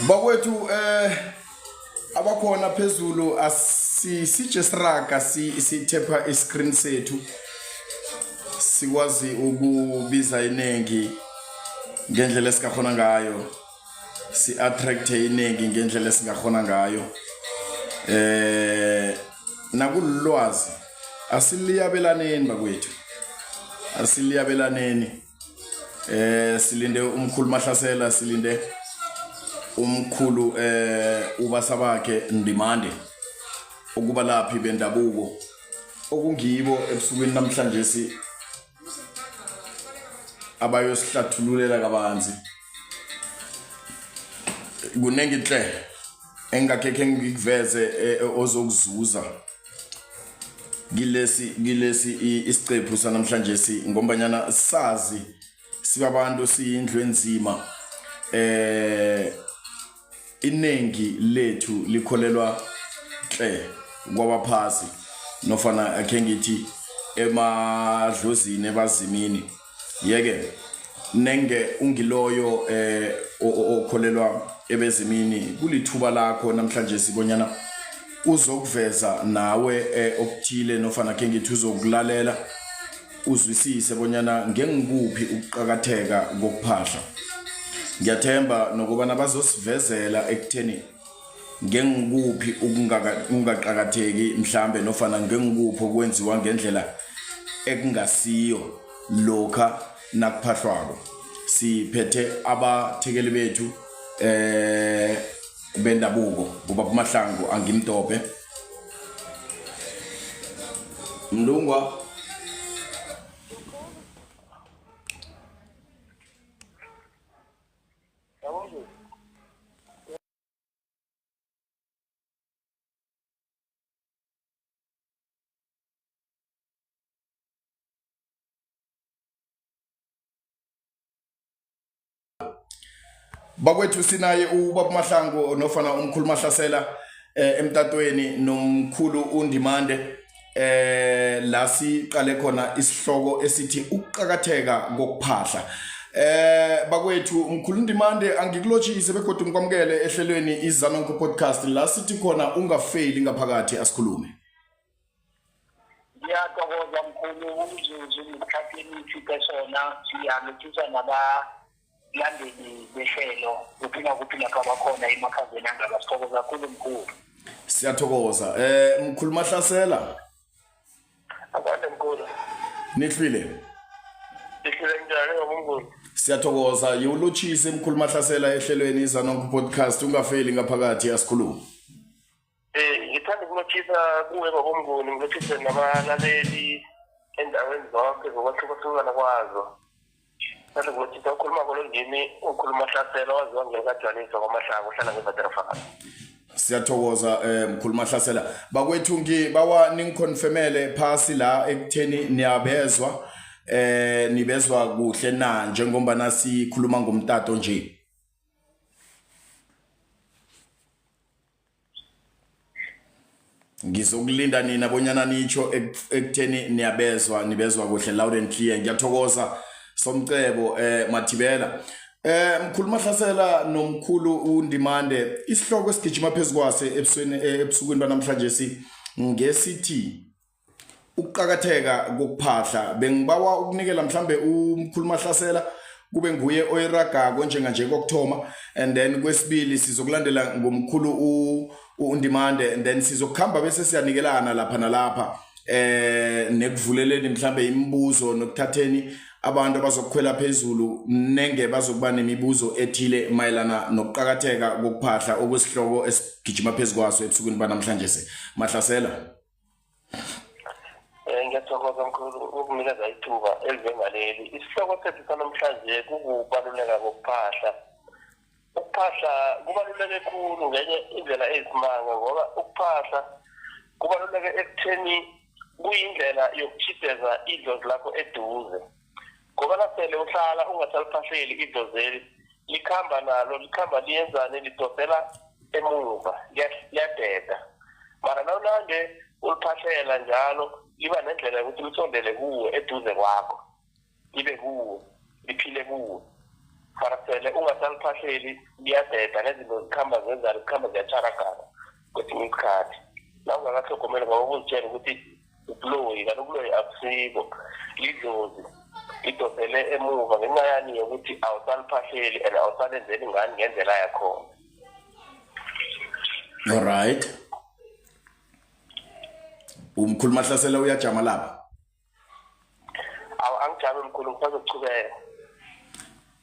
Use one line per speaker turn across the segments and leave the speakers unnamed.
Bakwethu abakhona phezulu asisije siraga sithepha iscreen sethu sikwazi ukubiza inengi ngendlela esingakhona ngayo si attract inengi ngendlela esingakhona ngayo nakulwazi asiliyabelaneni bakwethu asiliyabelaneni silinde umkhulu Mahlasela silinde umkhulu ubasabakhe Ndimande ukuba laphi bendabuko okungibo ebusukwini namhlanje abayosihlathululela kabanzi kunengi hle engakeke ngikuveze ozokuzuza gilesi isicephu sanamhlanje ngombanyana sazi sibabantu siyindlu enzima inengi lethu likholelwa hle kwabaphasi nofana akhe ngithi emadlozini ebazimini yeke nenge ungiloyo okholelwa ebezimini kulithuba lakho namhlanje sibonyana uzokuveza nawe okuthile nofana akhe ngithi uzokulalela uzwisise bonyana ngengikuphi ukuqhakatheka kokuphahla ngiyathemba nokubana bazosivezela ekutheni ngengikuphi ungaqhakatheki mhlambe nofana ngengikuphi okwenziwa ngendlela ekungasiyo lokha nakuphahlwako siphethe abathekeli bethu bendabuko ubaba Mahlangu angimdobe Mlungwa bakwethu sinaye ubaba Mahlangu nofana umkhulu Mahlasela emtatweni nomkhulu uNdimande la siqale khona isihloko esithi ukuqhakatheka kokuphahla bakwethu umkhulu Ndimande angikulochise begodwa umkwamukele ehlelweni iZanonke podcast la sithi khona ungafaili ngaphakathi asikhulume
Ngiyathokoza mkhulu umzuzu ngikhathini sona siyalothisa nabalandeli behlelo kuphila kwabakhona emakhazeni angabasithokoza kakhulu mkhulu.
Siyathokoza mkhulu Mahlasela
Abande mkhulu
nihlwile
njani ngomkhulu
Siyathokoza yewulochise mkhulu Mahlasela ehlelweni iZanonke podcast ungafeli ngaphakathi asikhulume
ngithanda ukulochisa kuwe babomnguni ngilochise nabalaleli endaweni zonke zokwahlukahlukana kwazo. Ngithanda ukulochisa ukhuluma ngolondimi ukhulu Mahlasela waziwa ngekajwaliswa kwaMahlangu uhlala ngeVaterfall.
Siyathokoza mkhulu Mahlasela bakwethu ngibawa ningiconfirmele phasi la ekutheni niyabezwa nibezwa kuhle na njengoba nasikhuluma ngomtato nje Ngizokulinda nina bonyana nicho ekutheni nibezwa kuhle loud and clear ngiyathokoza somcebo Mathibela mkhulu Mahlasela nomkhulu uNdimande isihloko esigijima phezukwase ebusukwini banamhlanje ngesithi ukuqhakatheka kokuphahla bengibawa ukunikela mhlambe umkhulu Mahlasela kube nguye oyiragako njenganje kokthoma and then kwesibili sizokulandela ngomkhulu uNdimande and then sizokuhamba bese siyanikelana lapha nalapha nekuvuleleni mhlambe imibuzo nokuthatheni abantu abazokukhwela phezulu nenge bazokuba nemibuzo ethile mayelana nokuqhakatheka kokuphahla okwesihloko esigijima phezukwaso ebusukwini banamhlanje Mahlasela
Ngiyathokoza mkhulu ukunikeza ithuba elivengaleli isihloko sethu sanamhlanje kukubaluleka kokuphahla. Ukuphahla kubaluleke kakhulu ngenye indlela ezisimanga ngoba ukuphahla kubaluleke ekutheni kuyindlela yokuchiteza idlozi lakho eduze. Ngoba nasele uhlala ungasaliphahleli idlozeli likhamba liyenzane lidosela emuva liyadeda. Mara nawunande uliphahlela njalo liba nendlela ukuthi lisondele kuwe eduze kwakho libe kuwe liphile kuwe farasele ungasaliphahleli liyadeda nezinto zikhamba zenzani zikhamba ziyacharakana kwesinye isikhathi la ungakahlogomela ngoba uzitshela ukuthi ubuloyi kanti ubuloyi akusibo lidlozi lidosele emuva ngenxa yani yokuthi awusaliphahleli and awusalenzeli ingane ngendlela yakhona.
All right. Umkhulu Mahlasela uyajama lapha.
Angijame mkhulu ngisazochubeka.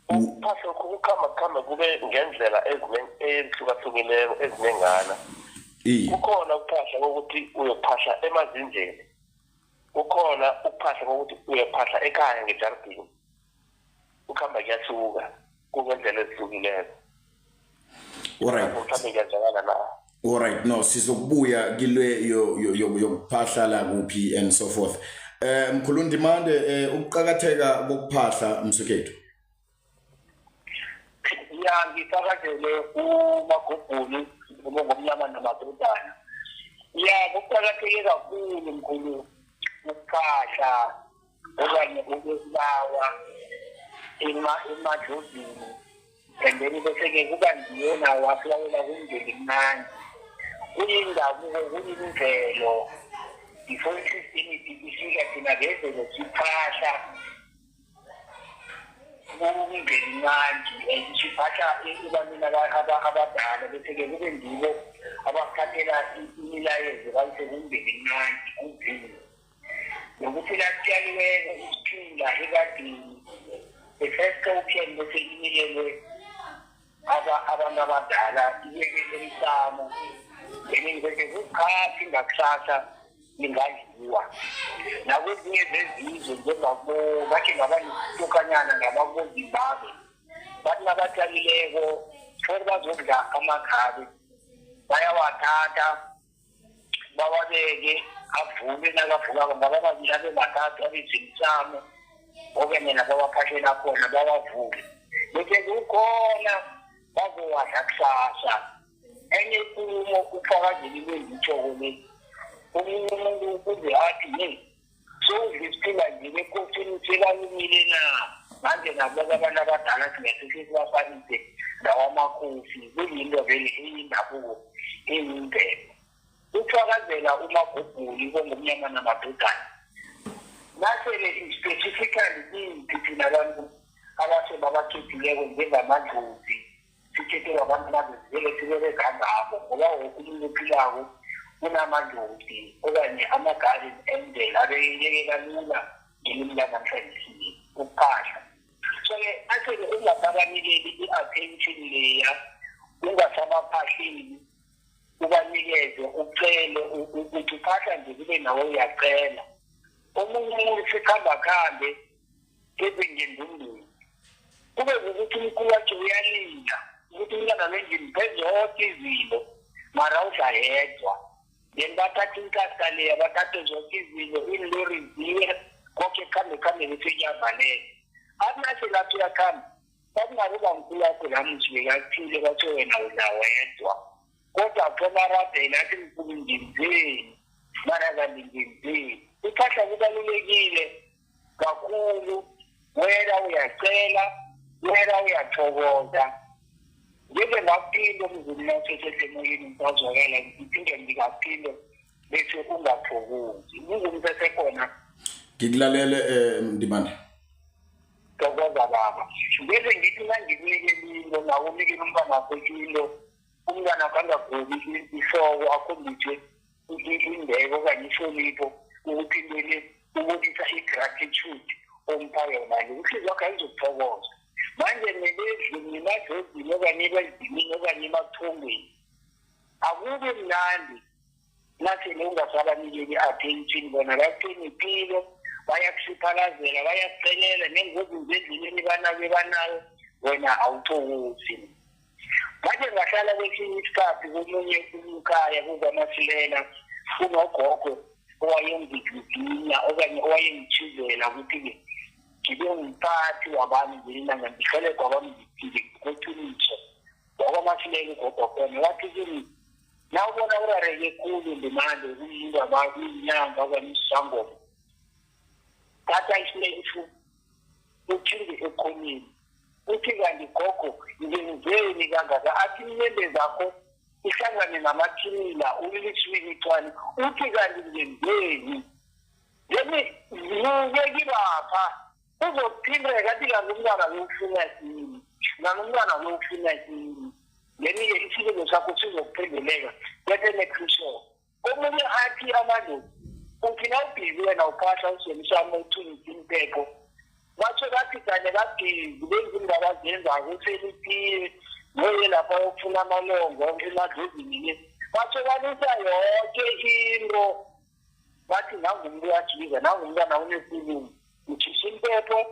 Uphahla ukukhamba kube ngendlela ezihlukahlukileko ezinengana. Kukhona ukuphahla ukuthi uyophahla emazinjeni. Kukhona ukuphahla ukuthi uyophahla ekhaya ngejardini. Ukhamba kuyahluka kungendlela ezihlukileko.
Alright.
Mhlawumbe kuyazakala na.
Alright, no sizokubuya kilwe yokuphahla la kuphi and so forth. Mkhulu Ndimande ukuqhakatheka kokuphahla Msukethu.
Ya ngifakazele uMagugulu ngomnyama namadodana. Ya kuqhakatheke kakhulu mkhulu ukuphahla okanye ukulawa emadlozini. And then bese-ke kuba ndiyona waflawela kumndeni mnandi. Kuyindabuko kuyimvelo before i-system ifika thina ngezelo siphahla kumndeni mnandi siphahla ebantwini abadala bese-ke kube ndibo abakhathela imilayezo bayise kumndeni mnandi kunzima nokuthi latshaliweko isiphila ekadini the-first option bese inikelwe abantu abadala iyekele isamo then bese kukhathi ngakusasa lingadliwa nakwezinye zezizwe njengabo bathi ngabanitokanyana ngabakoZimbabwe bathi nabatshalileko for bazokudla amakhabe bayawathatha bawabeke avume nakavukako ngabababili abe bathathu abezimisamo okanye nababaphashela khona bawavuke bese kukhona bazowadla kusasa enye inkulumo ufakazeli lwezitshoko le omunye umuntu ukuze athi sowudla isiphila nje bekosini sebalumile na manje nabo abantu abadala singasese sibafanise ndawamakhosi kuyinto vele eyindabuko eyimvelo ufakazela uMagugulu kongomnyama namadodana nasele specifically thina abantu abasebabakhethileko njengamadlozi sikhethe abantu abazivele sibele kangako ngoba woke umuntu ophilako kunamadlozi okanye ama-garden endlela abeyeke kalula ngelimi lanamhlanje ukuphahla. So-ke asele ungaphakamileli i-attention leya ungasabaphahleli ubanikeze ucele ukuthi uphahla nje kube nawe uyacela omunye umuntu sekhambe ezingendunduni kube ukuthi umkhulu wakhe uyalinda ukuthi umntana wendini phezu zonke izinto mara uzayedwa then bathatha inkasta leya bathathe zonke izinto ilori ziye konke khambe besekuyavaleka athi lapho uyakhamba bakungabe bamkhulu wakho lamzwe kathile bathe wena uzawedwa kodwa khomarabhela athi mkhulu ngimzeni mara kanti ngimzeni uphahla kubalulekile kakhulu wena uyacela wena uyathokoza ngibe ngaphinde umzulu nasesesemoyeni ngazwakala ngiphinde ngikaphinde bese ungathokozi umzulu sesekhona
ngikulalele Ndimande
thokoza baba bese ngithi mangikunikele into nawo unikele umntwana wakho into umntwana kangagobi ihloko akhombise indeko okanye ihlonipho ukuthi kumele ukubonisa i-gratitude ompha yona le uhliziyo wakhe ayizokuthokoza manje nebezini emadlozini okanye ebezimini okanye emathongweni akube mnandi nasele ungasabanikeli i-attention bona baqinipilo bayakusiphalazela bayakucelela nengozi zendleleni banayo wena awuthokozi manje ngahlala kwesinye isikhathi komunye umkhaya kukaMasilela kunogogo owayengigiginya okanye owayengithizela ukuthi ngibe umphathi wabantu ngelilanga ngihlele kwabami ngithile kweqiniso wakwaMasilela ugogo khona wathi kimi na ubona urareke khulu Ndimande ukuyinto abakuyinyanga okanye isangoma thatha isilefu uthinge ekhoneni uthi kanti gogo ngenzeni kangaka athi imende zakho ihlangane namathimila uliswini ixwani uthi kanti ngenzeni yemi ngiyekibapha uzophindeka athi kanti umntwana lofuna yini nomntwana lofuna yini yeni-ke isililo sakho sizokuphendeleka kwetenekrisho omunye athi amadoda uthi nawubhizi wena uphahla usemsamo uthunisa impepho batsho bathi kanye kabhizi benza indaba azenzako uselitiye noye lapha yokufuna amalongo emadlozini batsho balisa yonke into bathi nangumuntu uyajiza nangumntwana unesibungu utshisa impepho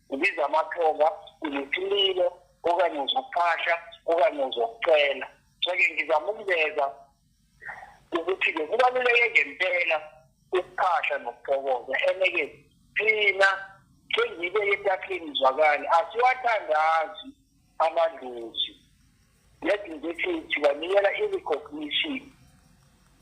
ubiza amathonga unesililo okanye uzokuphahla okanye uzokucela so-ke ngizama ukuveza ukuthi-ke kubaluleke ngempela ukuphahla nokuthokoza ene-ke thina sengibeke etafuleni zwakale asiwathandazi amadlozi lethi ngithi sibanikela i-recognition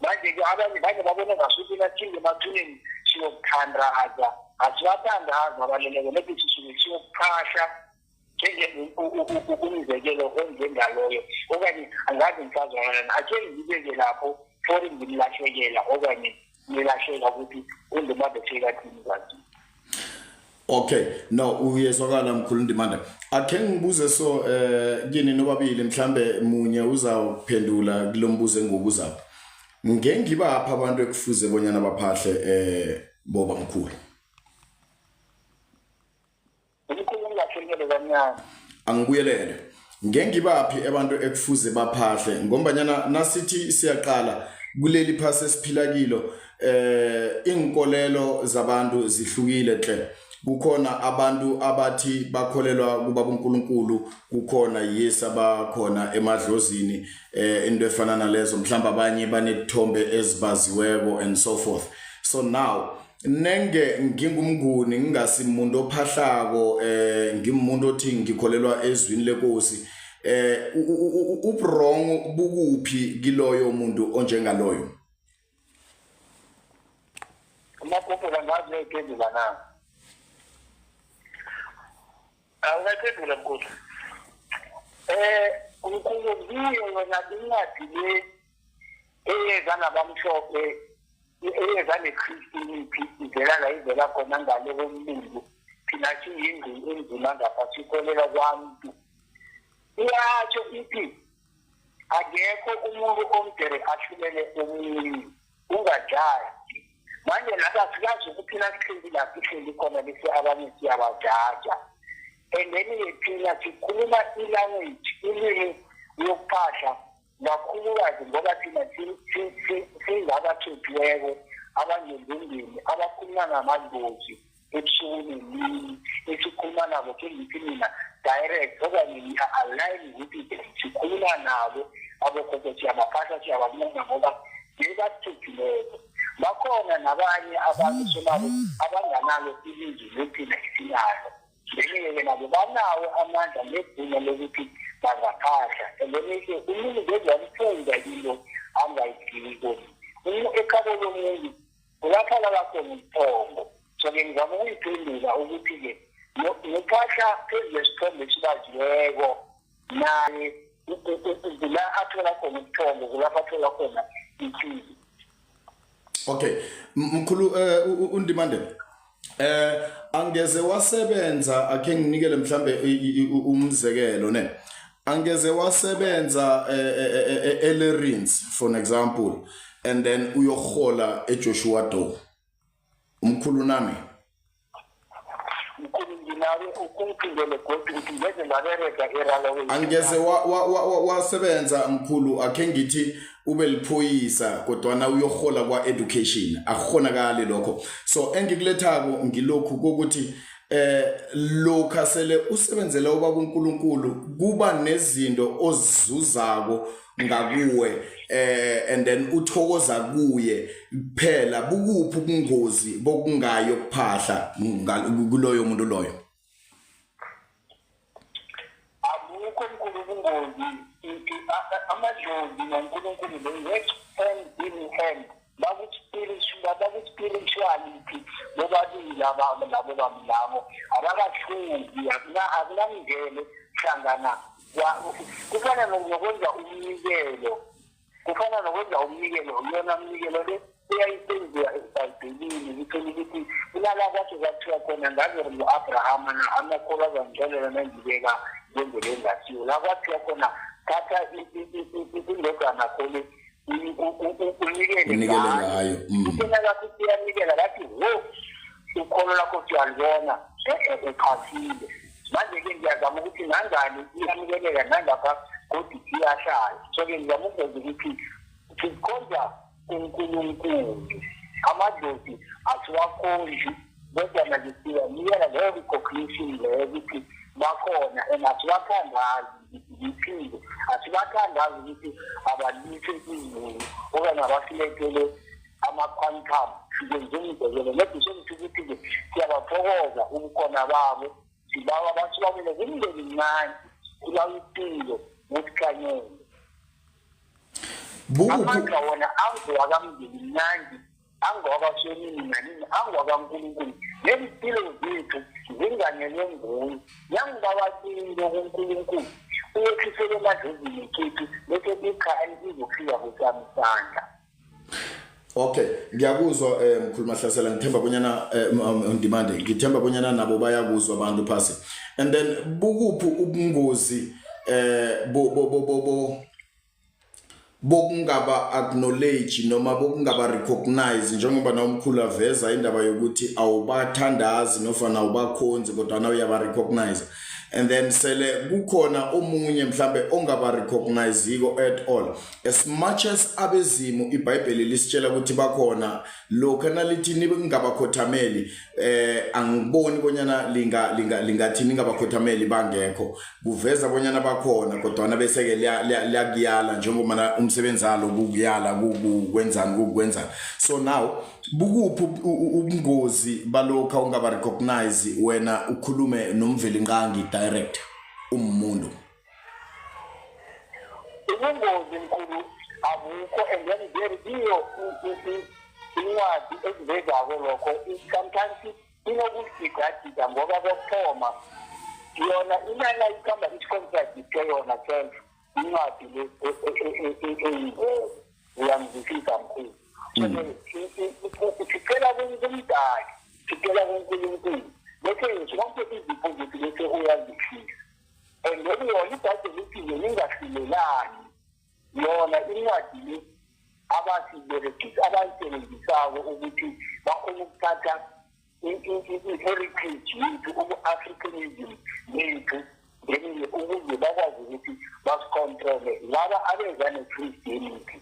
manje-ke abanye banye babone ngasuthi nathile emathuneni siyokuthandaza asiwathandazi abaleleke lethi sisuke siyokuphahla umzekelo onjengaloyo okanye angazi mfazana akhe ngibeke lapho for ngimlahlekela okanye ngilahleka ukuthi undimande sekathini kanti.
Okay, no uyezwakala mkhulu Ndimande. Akhe ngibuze so kini nobabili mhlambe munye uzawuphendula kulombuzo engobuzayo. Ngengibapha abantu ekufuze bonyana baphahle boba mkhulu. Angibuyelele. Ngengibaphi abantu ekufuze baphahle ngombanyana nasithi siyaqala kuleli phase esiphila kilo inkolelo zabantu zihlukile hle. Kukhona abantu abathi bakholelwa kuba uNkulunkulu, kukhona Yesu abakhona emadlozini into efana nalezo mhlamba abanye banethombe ezibaziweko and so forth. So now nenge ngingumnguni ngingasimuntu ophahlako ngimuntu othi ngikholelwa ezwini lenkosi ubrong bukuphi kiloyo umuntu onjengaloyo.
Amaphupho ngazi ephendula na awukaphendula mkhulu uNkulunkulu yona incwadi le eyeza nabamhlophe eyeza neChristianity ivela la ivela khona ngale komlungu thina siyingqi enzima ngapha sikholelwa kwabantu iyatsho ithi akekho umuntu omdere ahlulele omunye ungajaji manje lapha sikazi ukuthi nakuhleli lapha ihleli khona bese abanye siyabajaja and then thina sikhuluma ilanguage ilimi yokuphahla kakhulukazi ngoba thina singabathethiweko abangendingeni abakhuluma ngamadlozi ebusuku nemini esikhuluma nabo kengithi mina direct okanye ngiya-align ukuthi sikhuluma nabo abokhokho siyabaphahla siyababonga ngoba ngebathethiweko bakhona nabanye abantu sonabo abanganalo ilizwi lethina esinalo ngeke nabo banawo amandla negunya lokuthi bangaphahla elonike umuntu ngezamfunda yilo angayidliko umuntu ekhabo lomuntu ulaphala lakhona umthombo so-ke ngizama ukuyiphendula ukuthi-ke nophahla phezu lesithombe esibaziweko naye la athola khona umthombo kulapho athola khona impilo.
Okay mkhulu uNdimande angeze wasebenza akhe nginikele mhlambe umzekelo ne angeze wasebenza eLerins for an example and then uyohola eJoshua Do umkhulu nami angeze wasebenza mkhulu akhe ngithi ube liphoyisa kodwa na uyohola kwa education akukhonakala lokho so engikulethako ngilokhu kokuthi lokho sele usebenzela ubaba uNkulunkulu kuba nezinto ozizuzako ngakuwe and then uthokoza kuye kuphela bukuphi ubungozi bokungayo kuphahla kuloyo muntu loyo.
Abukho mkhulu ubungozi amadlozi noNkulunkulu lo-work hand in hand baku-spirituality bobabili labo bamlabo abakahluki akunamngele hlangana kufana nokwenza umnikelo yona umnikelo le uyayisenzela eBhayibhelini ukuthi ukuthi kunalabo bathiwa khona ngaze ngo-Abraham amakholwa azamtshalela nangibeka njengele ngasiyo la kwathiwa khona thatha indodana khole unikele ngayo kuthena lakho siyanikela lathi wo ukholo lakho siyalibona ekhasile manje-ke ngiyazama ukuthi nangani iyanikeleka nangapha kodwa iyashaya so-ke ngizama ukwenza ukuthi sikhonza uNkulunkulu amadlozi asiwakhonji kodwa naje siyanikela leyo recognition leyo ukuthi bakhona and asibathandazi iphilo asibathandazi ukuthi abalise izulu okanye abasilethele ama-quantum sikenze umzekelo nedisonithi ukuthi-ke siyabathokoza ubukhona babo sibawa basibabele kumndeni mncane sibawa impilo ngokukhanyela amandla wona angowakamndeni mnandi angowabasonini nanini angowakaNkulunkulu nezimpilo zethu zinganyelwe nguye nangibawasilo kuNkulunkulu uyekhisele emadlozini ekhethu bese ikhaya izofika kusami isandla.
Okay, ngiyakuzwa mkhuluma Hlasela ngithemba bonyana Ndimande ngithemba bonyana nabo bayakuzwa abantu phasi. And then bukuphi ubungozi bokungaba acknowledge noma bokungaba recognize njengoba na umkhulu aveza indaba yokuthi awubathandazi nofana awubakhonzi kodwa na uyaba recognize, and then sele kukhona omunye mhlambe ongaba recogniziko at all. As much as abezimu iBhayibheli lisitshela ukuthi bakhona lokho nalithi ningabakhothameli angiboni bonyana lingathi ningabakhothameli bangekho kuveza bonyana bakhona kodwa na bese ke liyakuyala njengoba umsebenzi alo kukuyala kukwenzani. So now bukuphi ubungozi balokho ungaba recognize wena ukhulume nomveli nqangi direct umuntu?
Ubungozi mkhulu abukho, and then there is incwadi ezivezako lokho sometimes inokusigajida ngoba bokuthoma yona imana ikhamba isicontract yona self incwadi le uyamzwisisa mkhulu. Sicela kumdali sicela kuNkulunkulu bese zonke izipho zethu bese uyazifisa, and then yona iBhayibheli ithi ningahlulelani yona incwadi le abayisebenzisako ukuthi bakhona ukuthatha i-heritage yethu ubu-Africanism yethu then ukuze bakwazi ukuthi basicontrole laba abeza ne-Christianity.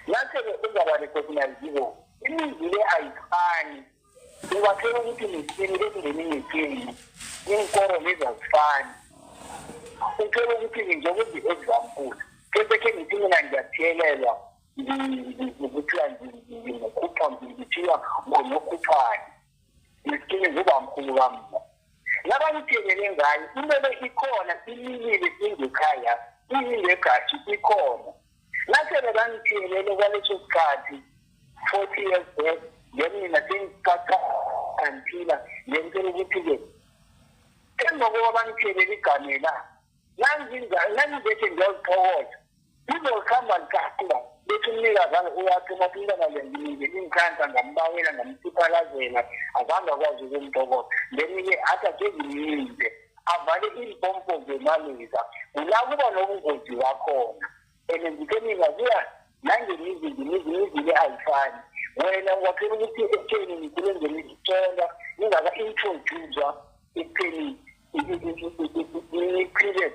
Nathi-ke ungabarecognize-iko iningi le ayifani, ungathola ukuthi nesini esingeninye etheni inkoro lezi azifani. Uthola ukuthi njengokuthi i-example kepekhe ngithi mina ngiyathelelwa ngikuthiwa ngikukhupha ngikuthiwa ngonokhuphani isikini nguba mkhulu kamma nabangithelele ngayo into ikhona imilile ingekhaya iyilegathi ikhona nasele bangithelele kwaleso sikhathi 40 years back then mina sengikaka until ngentela ukuthi-ke emva kokuba bangithelele igamela nangibethe ngiyazithokoza izokuhamba likahamba bethi umnikazana uyathuma umntana lenginike inkhanda ngambawela ngamsiphalazela azange akwazi ukumtokoza then-ke athi akeziminde avale iimpompo zemaliza ula kuba nobungozi wakhona and ngithe mina kuya nangemizi le ayifani wena ungathola ukuthi ekutheni nikulenzela isithola ningaka-introducwa ekutheni i-period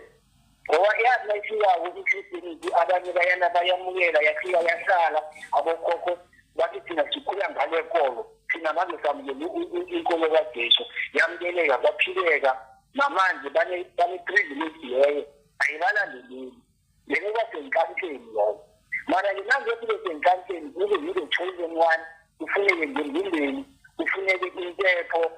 ngoba yazi mayifikayo i-Christianity abanye bayamukela yafika yahlala abokhokho bathi thina sikhula ngale nkolo thina manje samukela inkolo kaJesu yamukeleka baphileka namanje bane-privilege leyo ayibalandeleli njengoba senkankeni loyo mara-ke nangokuthi senkankeni kube yile chosen one kufuneke ngembindeni kufuneke impepho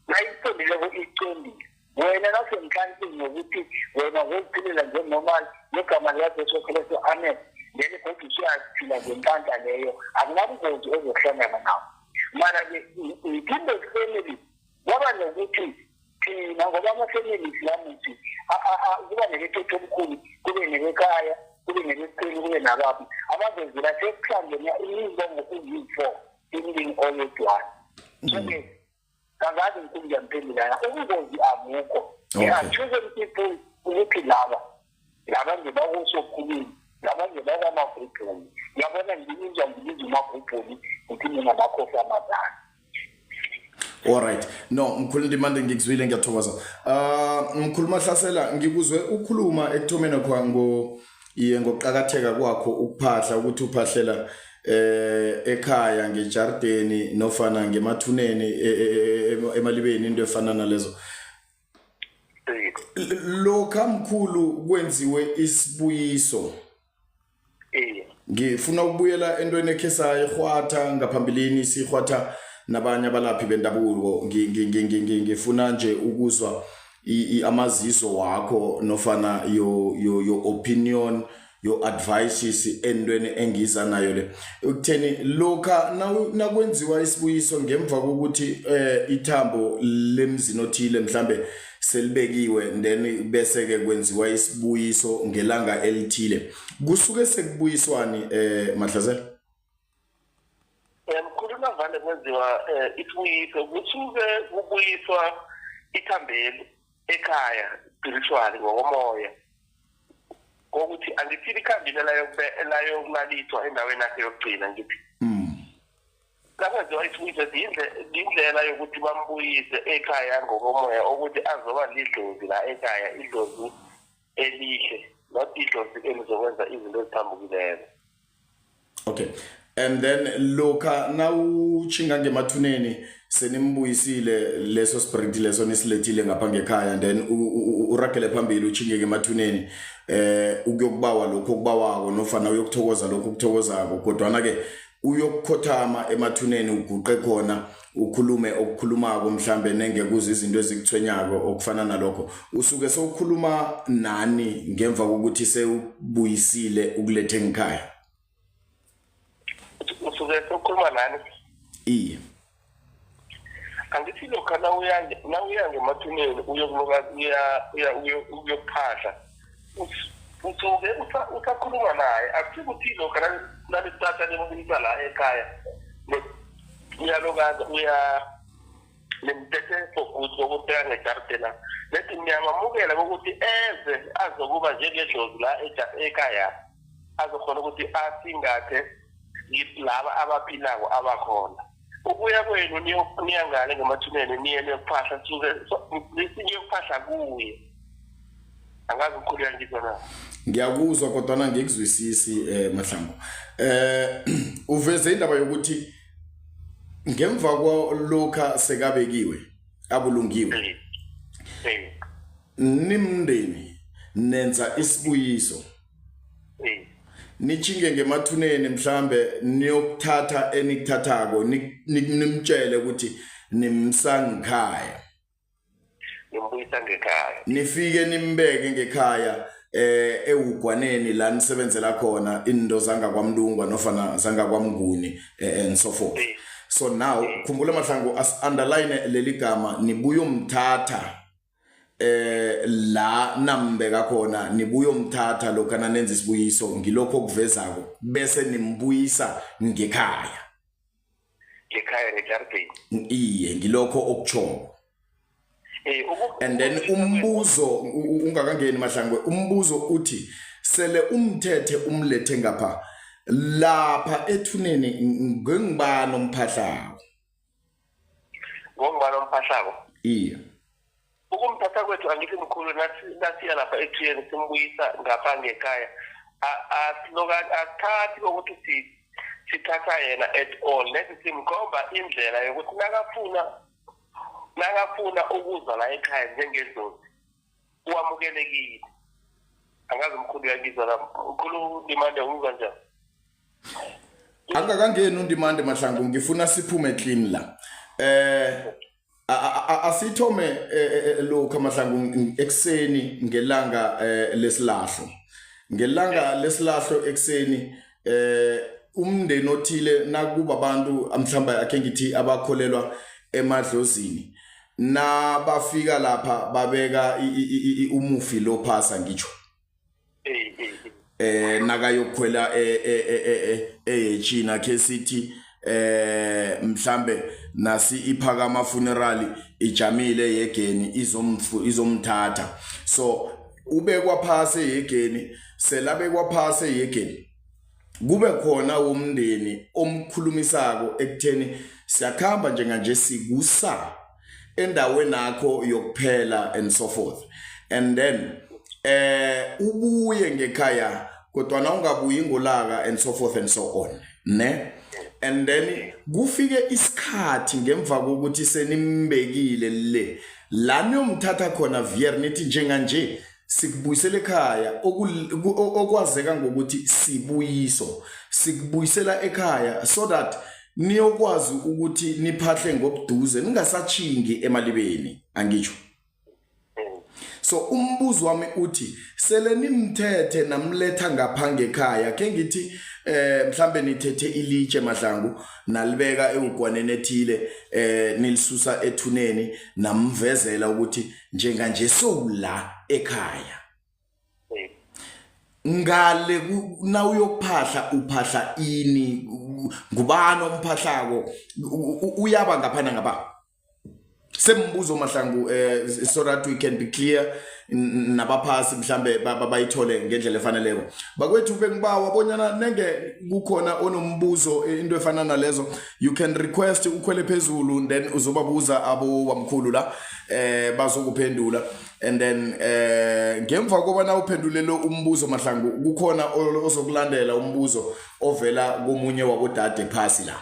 nayithombeleko icondile wena nasemkhankini ngokuthi wena uziphilela njengonormal negama likaJesu Kristu amen then kodwa usuyaphila ngenkandla leyo akunabungozi ozohlangana nawo. Mara-ke iphinde family kwaba nokuthi thina mina ngoba ama-family islamuthi kuba neletoto omkhulu kube nebekhaya kube nebeceli kube nabaphi abazenzela sekuhlangene imizongo eziyi-4 emlini oyedwana so-ke kangazi nkulu ngiyamphendulana ubungozi abukho chosen people ukuthi laba nje bakusokhulini laba nje bakwamagruphuni ngiyabona ngininja ngiliza umagruphuni ukuthi mina bakhosi amazana.
Alright, no mkhulu Ndimande ngikuzwile ngiyathokoza. Mkhulu Mahlasela ngikuzwe ukhuluma ekuthomeni kwa ngokuqhakatheka kwakho ukuphahla ukuthi uphahlela ekhaya ngejardeni nofana ngemathuneni emalibeni into efana nalezo. Lokha mkhulu kwenziwe isibuyiso. Ngifuna ukubuyela entweni ekhesayo ehwatha ngaphambilini sihwatha nabanye abalaphi bendabuko ngifuna nje ukuzwa amazizo wakho nofana your opinion your advices endweni engiza nayo le ukutheni lokha nakwenziwa isibuyiso ngemva kokuthi ithambo lemzini othile mhlambe selibekiwe then bese ke kwenziwa isibuyiso ngelanga elithile kusuke sekubuyiswani Mahlasela.
Mkhuluma vale kwenziwa isibuyiso kusuke kubuyiswa ithambeli ekhaya spiritually ngokomoya kokuthi angithili ikhambile layo yokulalithwa endaweni yakhe yokugcina ngithi lakwenziwa isibuyiso indlela yokuthi bambuyise ekhaya ngokomoya ukuthi azoba lidlozi la ekhaya idlozi elihle not idlozi elizokwenza izinto ezithambukileyo.
Okay. And then lokha nawuchinga ngemathuneni senimbuyisile leso spirit leso nisilethile ngapha ngekhaya then uragele phambili uchinge ngemathuneni ukuyokubawa lokho okubawako nofana uyokuthokoza lokho okuthokozako kodwa ke uyokukhothama emathuneni uguqe khona ukhulume okukhulumako mhlambe nengekuza izinto ezikuthwenyako okufana nalokho usuke sowukhuluma nani ngemva kokuthi sewubuyisile ukulethe ngekhaya.
Usuke sokhuluma nani? Angithi lokho nawuyange emathuneni uyokuphahla usuke usakhuluma naye akuthi ukuthi lokho nalisithatha lemubuyisa la ekhaya uyalokaza nemthethe fokuthi okubheka ngejardena lethi ngiyamamukela ukuthi eze azokuba njengedlozi la ekhaya azokhona ukuthi asingathe laba abaphilako abakhona ukuya kwenu niyangale ngemathuneni niye niyokuphahla niyokuphahla kuye angazi mkhulu yangizona.
Ngiyakuzwa kodwa ngikuzwisisi Mahlangu uveze indaba yokuthi ngemva kwalokho sekabekiwe abulungiwe nimndeni nenza isibuyiso nichinge ngemathuneni mhlambe niyokuthatha enikuthathako nimtshele ukuthi nimsangikhaya
nimbuyisa ngekhaya
nifike nimbeke ngekhaya ewugwaneni la nisebenzela khona indo zanga kwamlungwa nofana zanga kwamnguni and so forth. So now khumbula Mahlangu as underline leli gama nibuyo umthatha la nambeka khona nibuyo umthatha lokana nenza isibuyiso ngilokho okuvezako bese nimbuyisa ngekhaya
ngejardeni
iye ngilokho okuchoko. And then umbuzo ungakangeni Mahlangwe umbuzo uthi sele umthethe umlethe ngapha lapha ethuneni ngengibani omphahlako iya
ukumthatha kwethu angithi mkhulu nasiya lapha ethuyeni simbuyisa ngapha ngekhaya athathi ukuthi sithatha yena at all lethi simkhomba indlela yokuthi nakafuna ukuza la ekhaya njengedlozi uwamukelekile angazi mkhulu yangizwa la mkhulu Ndimande uzwa njani
angakangeni uNdimande Mahlangu ngifuna siphume clean la asithome lokho Mahlangu ekseni ngelanga lesilahlo ekseni umndeni othile nakuba abantu mhlamba akhe ngithi abakholelwa emadlozini na bafika lapha babeka umufi lo phasa ngitsho nakayokhwela eChina ke sithi mhlambe nasi iphakama funeral ijamile yegeni izomthatha so ubekwa phase yegeni selabekwa phase yegeni kube khona umndeni omkhulumisako ekutheni siyakhamba njenganje sikusa endaweni yakho yokuphela and so forth and then ubuye ngekhaya kodwa na ungabuyi ngolaka and so forth and so on ne and then kufike isikhathi ngemva kokuthi senimbekile le lani umthatha khona vier nithi njenganje sikubuyisela ekhaya okwazeka ngokuthi sibuyiso sikubuyisela ekhaya so that niyokwazi ukuthi niphahle ngobuduze ningasachingi emalibeni angitsho so umbuzo wami uthi sele nimthethe namletha ngaphange ekhaya ke ngithi mhlambe nithethe ilitshe Mahlangu nalibeka egwaneni ethile nilisusa ethuneni namvezela ukuthi njenganje sowula ekhaya ngale na uyokuphahla uphahla ini ngubani omphahlako uyaba ngaphana ngapha sembuzo Mahlangu so that we can be clear nabaphasi mhlambe bayithole ngendlela efaneleko bakwethu bengibawa bonyana nenge kukhona onombuzo into efana nalezo you can request ukhwele phezulu then uzobabuza abo bamkhulu la bazokuphendula and then ngemva kobana uphendulelo umbuzo Mahlangu kukhona ozokulandela umbuzo ovela komunye wabodade phasi la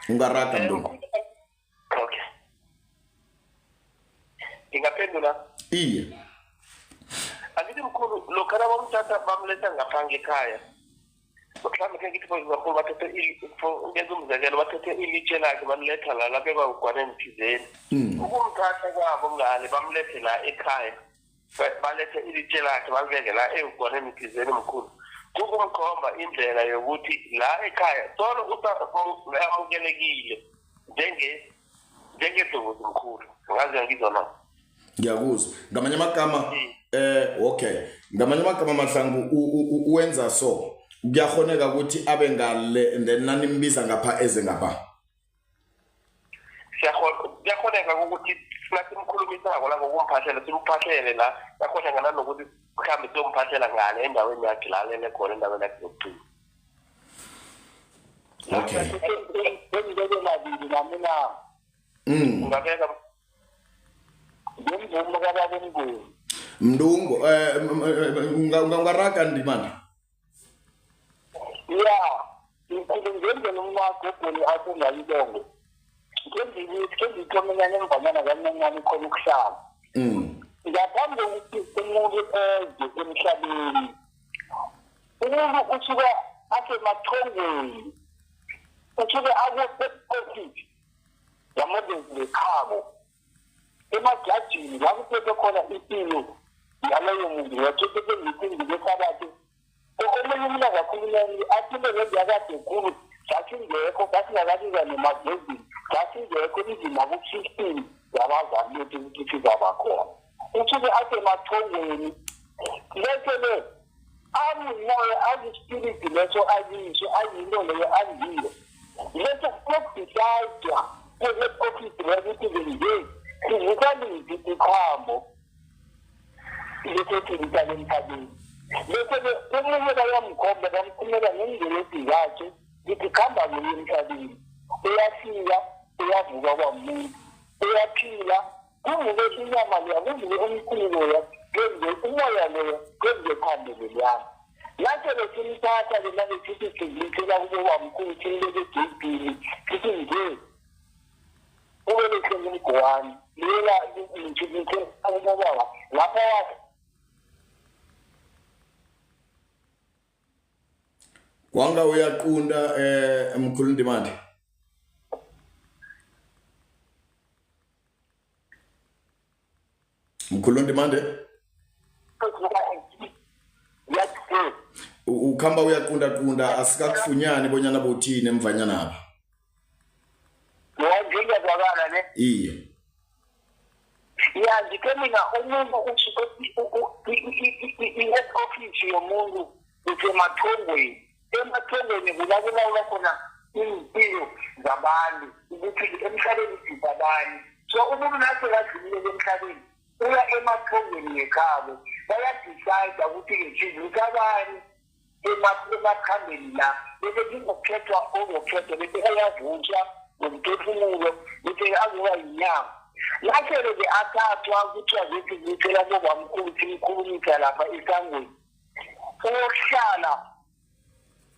ungaraga ndo
ingaphendula
iye
akithi mkhulu lokho abamthatha bamletha ngaphange ekhaya mhlawumbe ke ngithi mkhulu bathethe ngenza umzekelo bathethe ilitshe lakhe bamletha la lapha kwagwaneni thizeni ukumthatha kwabo ngale bamlethe la ekhaya balethe ilitshe lakhe balibeke la egwaneni thizeni mkhulu kukumkhomba indlela yokuthi la ekhaya solo usamukelekile njengedokozi mkhulu ngaze ngizona
ngiyakuzwa ngamanye amagama okay ngamanye amagama Mahlangu uwenza so kuyakhoneka ukuthi abe ngale and then nanimbiza ngapha eze ngapha
siyakhoneka ukuthi silathi imkhulumisako la ngokumphathela simphathele la yakhoneka nanokuthi sikhambe siyomphathela ngale endaweni yakhe la lele khona endaweni yakhe yokucina
okay
ungabeka
Mndungu ungaraga ndimani
ngenze nomagobhoni akungalibongo ngithomenya nemvanyana kancane khona ukuhlala ngaphambi kokuthi umuntu eze emhlabeni umuntu usuka asemathongweni usuke akweofisi yamabezi lekhabo emajajini la kuphethe khona impilo yaloyo muntu wethethe ngithi ngesabathi omunye umuntu akakhulumeni athile ngezakade khulu sasingekho sasingakabiza nemagazini sasingekho izima ku-16 yabazali bethu ukuthi sizabakhona usuke asemathongweni lese amumoya azispiriti leso aziso ayinto leyo anziyo leso kokudisayidwa kwe-ofisi lokuthi benje sizikalizi ikhambo lesetilitale emhlabeni lese umunye bayamkhomba bamphumela ngendlelesi yakhe lithi khamba kuye emhlabeni uyafika uyavuka kwamuntu uyaphila kunguke inyama leya kunguke umkhulu loya kwenze umoya loya kwenze phambili lyami lakhe besimthatha lena besithi sizithela kuboba mkhulu thileke edibhini sithi nje ubelekhe ngumgowani lela ngithikithe akubaba lapha wakhe
wanga uyaqunda mkhulu Ndimande mkhulu Ndimande ukhamba uyaqunda asikakufunyani bonyana bothini emvanyana apha
ngiyazwakala ne
iye
yazi ke mina umuntu usuke i-head office yomuntu usemathongweni emathongweni kulawula khona impilo zabantu ukuthi emhlabeni sibabani so umuntu nathi lazimile emhlabeni uya emathongweni ngekhabo bayadecide ukuthi nje ukabani emakhambeni la bese kungokhethwa ozokhethwa bese ayavuthwa ngomphefumulo bese akuba yinyama lakhe ke athathwa kuthiwa zithi ngicela bobamkhulu simkhulumisa lapha esangweni uyohlala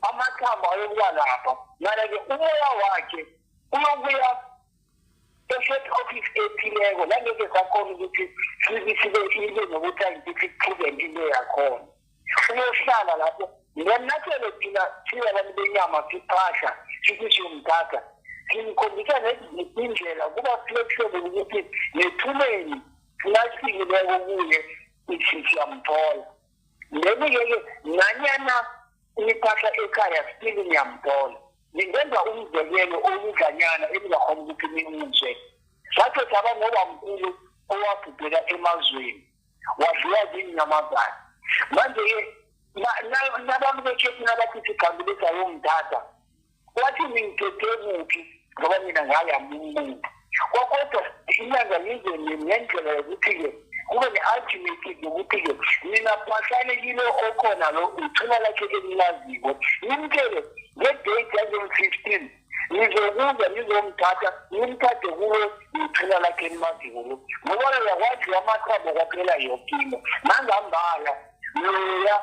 amathambo ayokuba lapha mara-ke umoya wakhe uyokuya e-head office ephileko langeke sakhona ukuthi sibe nokuthi angithi kuqhubeke into yakhona uyohlala lapho ngenathelo thina abantu benyama siphahla sithi siyomthatha simkhombisa indlela kuba flexible ukuthi nethumeni sinasikeleko kuye siyamthola lemi-ke nanyana imiphahla ekhaya still ngiyamthola ngingenza umzekelo oludlanyana elingakhona ukuthi nimuzwe sakhe saba nobamkhulu owabhubhela emazweni wadliwa zinyamazana manje-ke nabantu bekhethi nabathi sikhambulisa yomthatha wathi ngingithethe kuphi ngoba mina ngayamuntu kodwa inyanga yize ngendlela yokuthi-ke kube ne-ultimate yokuthi-ke mina phahlane okhona lo ithuna lakhe elilaziko nimtshele ngedate yango-15 nizokuza nizomthatha nimthathe kuwe ithuna lakhe elimaziko lo ngoba yakwazi amathambo kwaphela yokimo nangambala loya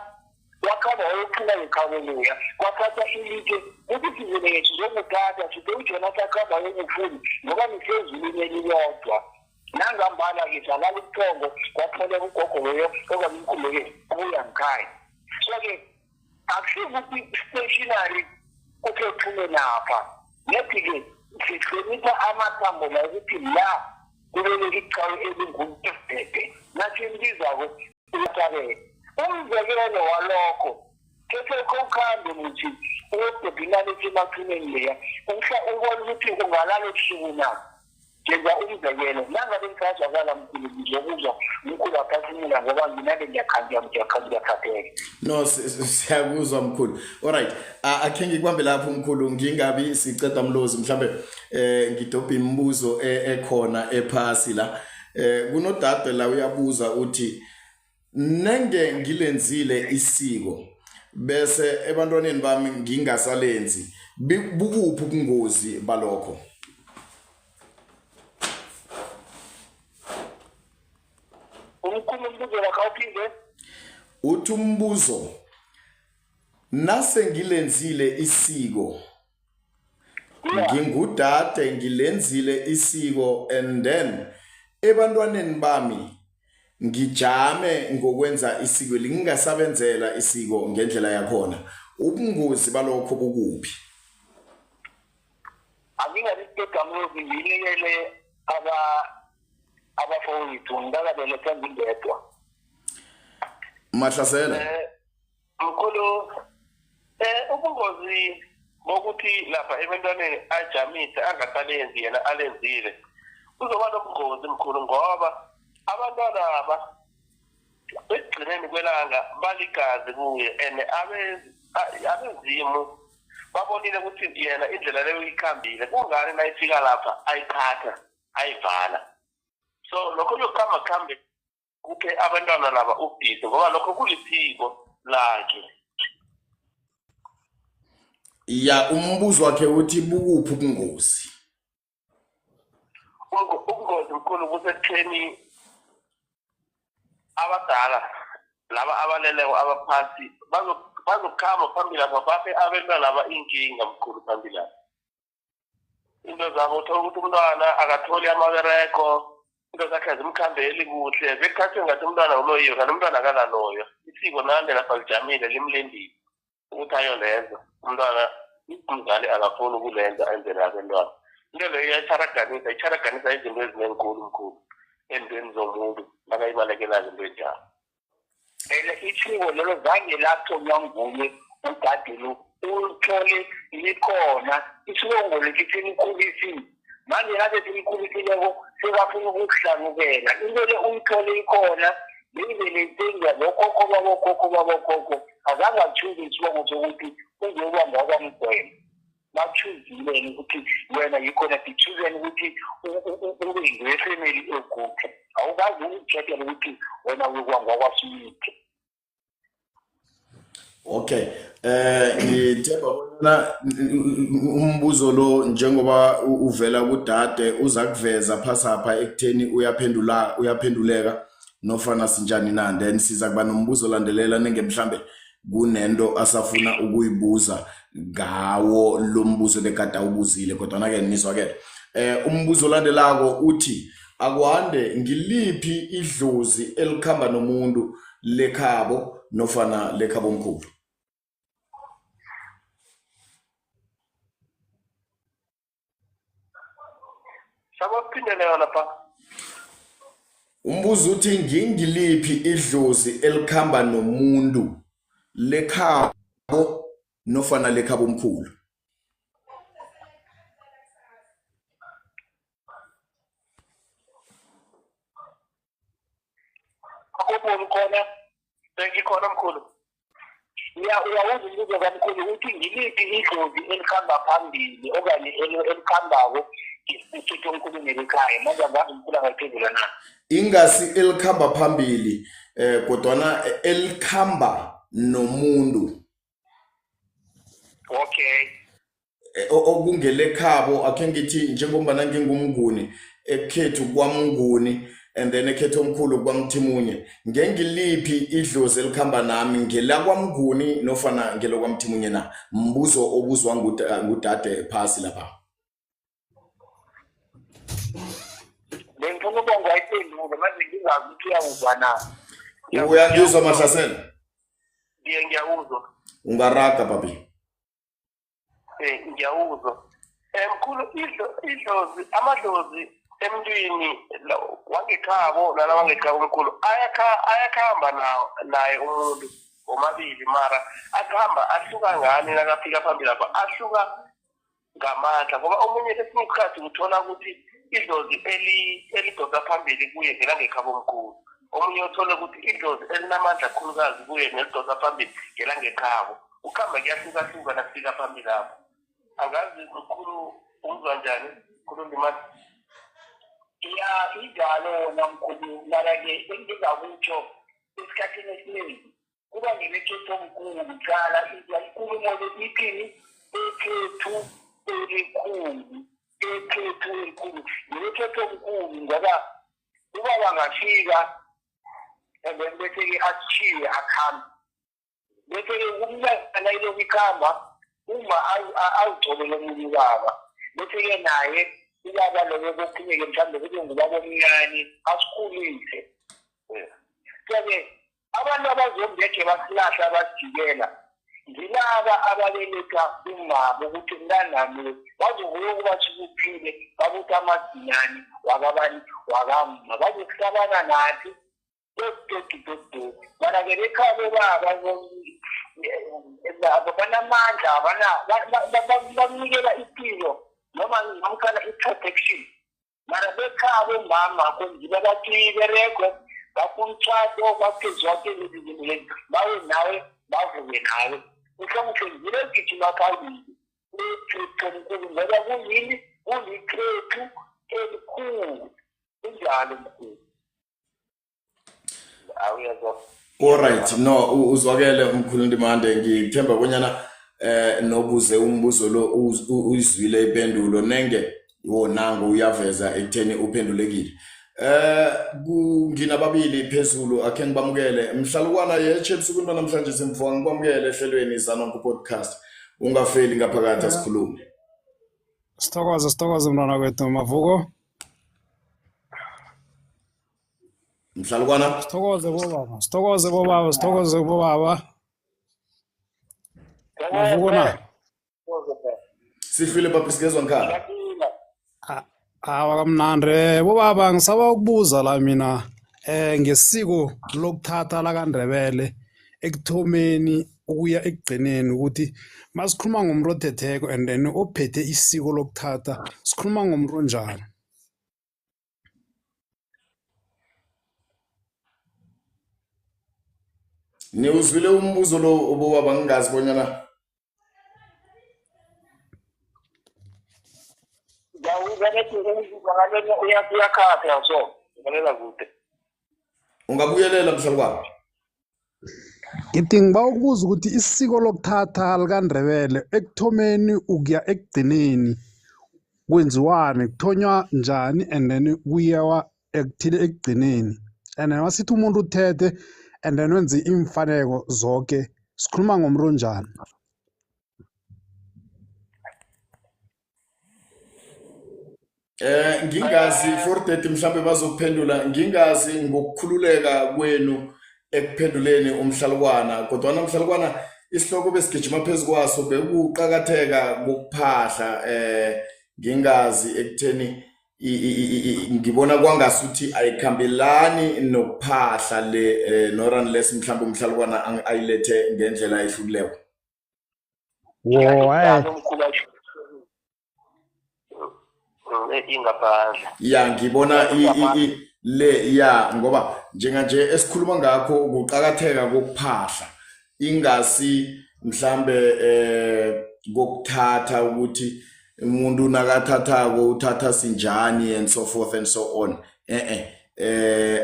wakhamba wayophula ngekhabo loya kwathatha ilitshe ukuthi sizelethu zokuthatha side ujonathan akhamba wayokufuni ngoba nisezulwini elilodwa nangambala-ke salala ubuthongo kwatholela ugogo loyo okwamkhulu-ke kuya ngikhaya so-ke akusivukuthi stationary ukephume napha nethi-ke sihlonipha amathambo la ukuthi la kulele icawe elingumtebhede nasimbiza-ko utabele umzekelo walokho kethekho ukhambe muthi uyobhebhinana esemathuneni leya ubona ukuthi ungalala ebusuku na njenza umzekelo nangabe ngisazwakala mkhulu ngizokuzwa mkhulu aphefumula ngoba nginale ngiyakhatheka
no siyakuzwa mkhulu alright akhe ngikubambe lapho mkhulu ngingabi siceda mlozi mhlambe ngidobha imibuzo ekhona ephasi la kunodade la uyabuza uthi nenge ngilenzile isiko bese ebantwaneni bami ngingasalenzi bukuphi ubungozi balokho
umkhulu umbuzo wakawuphinde
uthi umbuzo nase ngilenzile isiko ngingudade ngilenzile isiko and then ebantwaneni bami ngijame ngokwenza isiko lingasabenzela isiko ngendlela yakhona ubungozi balokho bukuphi
angingabisigamlozi nginikele abafowethu ngingakabeletha ngingedwa
Mahlasela
mkhulu ubungozi bokuthi lapha ebantwaneni ajamise angasalenzi yena alenzile uzoba nobungozi mkhulu ngoba abantwana aba ekugcineni kwelanga baligazi kuye and abezimu babonile ukuthi yena indlela leyo ikhambile kungani nayifika lapha ayithatha ayivala so lokho lokukhamba khambe kuphe abantwana laba ubhisi ngoba lokho kulisiko lakhe
ya umbuzo wakhe uthi bukuphi ubungozi
ubungozi mkhulu busekutheni abadala laba abaleleyo abaphasi bazokhamba phambili lapha baphe abantwana laba inkinga mkhulu phambili lapha into zabo uthola ukuthi umntwana akatholi amabereko into zakhe zimkhambeli kuhle bekhathi ngathi umntwana uloyiwe kanti umntwana akalaloyo isiko nande lapha lijamile limlendile ukuthi ayolenza umntwana umzali akafuni ukulenza enzela abantwana into leyo iyayitharaganisa izinto ezinenkulu mkhulu entweni zomuntu bakayibalekelayo into enjalo
isiko lelo zange lathonywa nguye udade lo uthole likhona isiko ngolesithi likhulisi manje ngabe simkhuluphileko sekafuna ukukuhlanukela into le uyithole ikhona libe lentenga bokhokho azange achuze isibongo sokuthi uzokuhamba kwamgwema bakuchuzile ukuthi wena yikhona tichuzeni ukuthi ube ngefamily eguphi awukazi ukukhethela ukuthi wena uyokuhamba kwasuyiphi.
Okay, ngithemba bona umbuzo lo njengoba uvela kudade uza kuveza phasapha ekutheni uyaphenduleka nofana sinjani na, then siza kuba nombuzo landelela nenge mhlambe kunento asafuna ukuyibuza ngawo lo mbuzo bekade ubuzile kodwa ke nizwakele. Umbuzo landelako uthi akwande ngiliphi idlozi elikhamba nomuntu lekhabo nofana lekhabo omkhulu?
Sabaphindela lapha.
Umbuzo uthi ngingiliphi idlozi elikhamba nomuntu lekhabo nofana lekhabo omkhulu?
Akubona khona bengikhona mkhulu.
Uyawuza umbuzo kamkhulu ukuthi ngiliphi idlozi elikhamba phambili okanye elikhambako isithi omkhulu nelekhaya manje ngazi umkhulu angayiphezela na.
Ingasi elikhamba phambili kodwana elikhamba nomuntu.
Okay.
Okungelekhabo akhe ngithi njengoba ngingumnguni ekhethu kwamnguni and then ekhethu omkhulu kwamthimunye ngengiliphi idlozi elikhamba nami ngela kwamnguni nofana ngelo kwamthimunye na? Mbuzo obuzwa ngudade phasi lapha.
Bengifuna ukubonga iphendule manje ngingazi ukuthi uyawuzwa na.
Uyangizwa Mahlasela?
Ngiyawuzwa.
Ungaraga babi.
Ngiyawuzwa. Mkhulu idlozi amadlozi emntwini wangekhabo nala wangekhabo omkhulu ayakhamba naye umuntu omabili mara akhamba ahluka ngani nakafika phambili lapha ahluka ngamandla ngoba omunye lesinye isikhathi uthola ukuthi idlozi elidosa phambili kuye ngelangekhabo omkhulu omunye uthole ukuthi idlozi elinamandla khulukazi kuye nelidosa phambili ngelangekhabo ukhamba kuyahlukahluka nakufika phambili lapho angazi mkhulu uzwa njani mkhulu Ndimana?
Ijalo namkhulu mara-ke engingakutsho esikhathini esiningi kuba nemikhetho omkhulu kuqala inkulumo le ithini ekhethu elikhulu nemikhetho omkhulu ngoba ubaba angafika and then bese-ke asishiye akhambe bese-ke kumnyakana iloku ikhamba uma awugcobele omunye ubaba bese-ke naye ubaba loyo kophumeke mhlawumbe kube ngubaba omncane asikhulise. So-ke abantu abazombekhe basilahla basijikela ngilaba ababeletha umama ukuthi mntanami bazobuye ukuba sikuphile babuthi amazinyani wakabani wakamma bazokuhlabana nathi dododododo mara-ke bekhabo baba banamandla bakunikela impilo noma ngamkhala i-protection mara bekhabo mama konziba bathi berekwe bakumtshato baphezwa kezizinto lezi bawe nawe bavuke nawe mhlawumbe ngile gijima phambili ekhethu omkhulu ngoba kuyini kulikhethu elikhulu kunjalo mkhulu. Awuyazwa.
Alright, no uzwakele umkhulu Ndimande ngithemba bonyana nobuze umbuzo lo uyizwile ipendulo nenge wonango uyaveza ekutheni uphendulekile. Nginababili phezulu akhe ngibamukele mhlalukwana yeche ebusuku namhlanje simfoka ngibamukele ehlelweni Zanonke podcast ungafeli ngaphakathi asikhulume.
Sithokoze mntwana kwethu Mavuko.
Mhlalukwana
Sithokoze bobaba. Mavuko na.
Sifile baba sigezwe ngikhala.
Kamnandi bobaba ngisaba ukubuza la mina ngesiko lokuthatha la kaNdebele ekuthomeni ukuya ekugcineni ukuthi masikhuluma ngomuntu othetheko and then ophethe isiko lokuthatha sikhuluma ngomuntu onjani.
Niwuzwile umbuzo lo obobaba ngingazi bonyana
uyakhatha so ngalela kude
ungabuyelela mhlali kwami.
Ngithi ngiba ukubuza ukuthi isiko lokuthatha likaNdebele ekuthomeni ukuya ekugcineni kwenziwani, kuthonywa njani and then kuyiwa ekuthile ekugcineni. And then masithi umuntu uthethe and then wenze imfaneko zonke sikhuluma ngomuntu onjani.
Ngingazi for that mhlambe bazokuphendula ngingazi ngokukhululeka kwenu ekuphenduleni umhlalukwana kodwa namhlalukwana isihloko besigijima phezukwaso bekuqhakatheka kokuphahla ngingazi ekutheni ngibona kwangasuthi ayikhambelani nokuphahla le nor unless mhlambe umhlalukwana ayilethe ngendlela ehlukileyo.
ingaphandle
Ya ngibona le ya ngoba njenganje esikhuluma ngakho ukuqhakatheka kokuphahla ingasi mhlambe kokuthatha ukuthi umuntu nakathathako uthatha sinjani and so forth and so on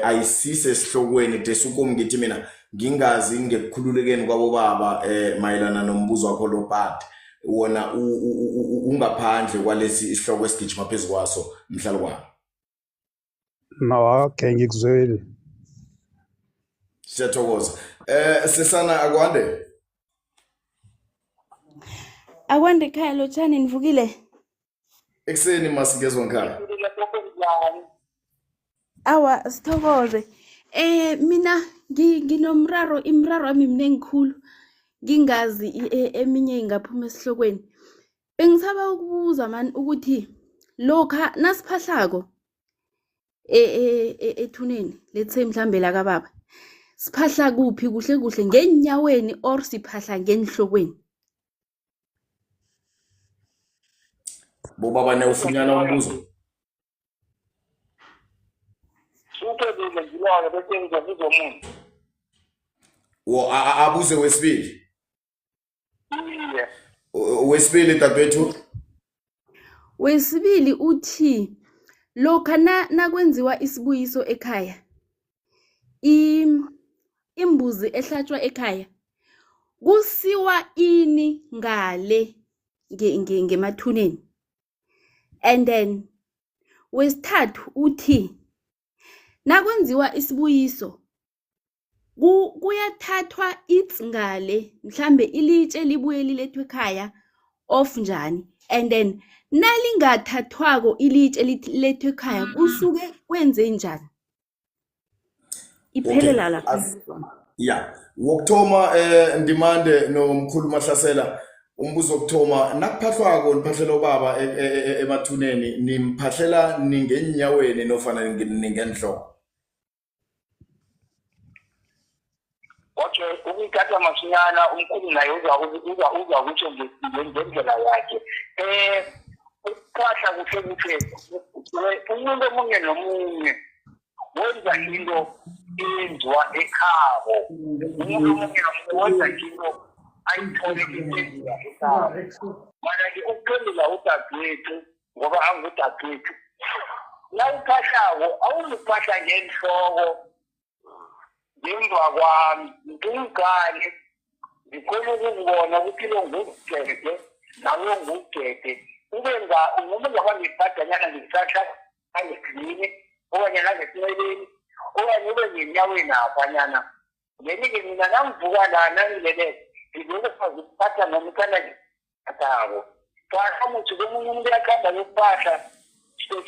ayisise sihlokweni desukum ngithi mina ngingazi ngekukhululekeni kwabo baba mayelana nombuzo wakho lo part wona ungaphandle kwalesi isihloko esigijima phezukwaso mhlali kwami.
No, okay, ngikuzwile.
Siyathokoza. Sesana akwande.
Akwande ekhaya lotshani nivukile?
Ekseni masigezwe ngikhaya.
Awa sithokoze. Mina nginomraro imraro wami mnengi khulu. Ngingazi eminye ingaphuma esihlokweni. Bengisaba ukubuza man ukuthi lokha nasiphahlako ethuneni let's say mhlambe la kababa siphahla kuphi kuhle kuhle ngenyaweni or siphahla ngenhlokweni.
Bobaba newufunyana umbuzo.
Suphelile ngilona bese ngizobuza umuntu.
Abuze wesibili.
Iye.
Wesibili dadwethu.
Wesibili uthi lokha nakwenziwa isibuyiso ekhaya imbuzi ehlatshwa ekhaya kusiwa ini ngale ngemathuneni. And then wesithathu uthi nakwenziwa isibuyiso kuyathathwa ngale mhlambe ilitshe libuye lilethwe ekhaya of njani and then nalingathathwako ilitshe lilethwe ekhaya kusuke kwenze njani. Iphelela lapha.
Ya wokuthoma ndimande nomkhulu Mahlasela umbuzo wokuthoma nakuphahlwako niphathela ubaba emathuneni nimphahlela ningenyaweni nofana ningenhloko.
Okay, ukuthatha masinyana umkhulu naye uza kutsho ngendlela yakhe. Ukuphahla kuhle umuntu omunye nomunye wenza into eyenziwa ekhabo. Umuntu omunye nomunye wenza into ayithole eyenziwa ekhabo. Mana-ke ukuphendula udadewethu ngoba angudadewethu. La uphahlako awuzuphahla ngenhloko ngemva kwami ngingane ngikhona ukubona ukuthi lo ngugede nawe ngugede ubenza umuntu ngabangiphathanyana ngisahla angekhini okanye nangesineleni okanye ube ngenyaweni aphanyana ngenike mina nangivuka nangilele ngizokwazi ukuphatha nomkana ngithathako kwamuthi komunye umuntu uyakhamba yokuphahla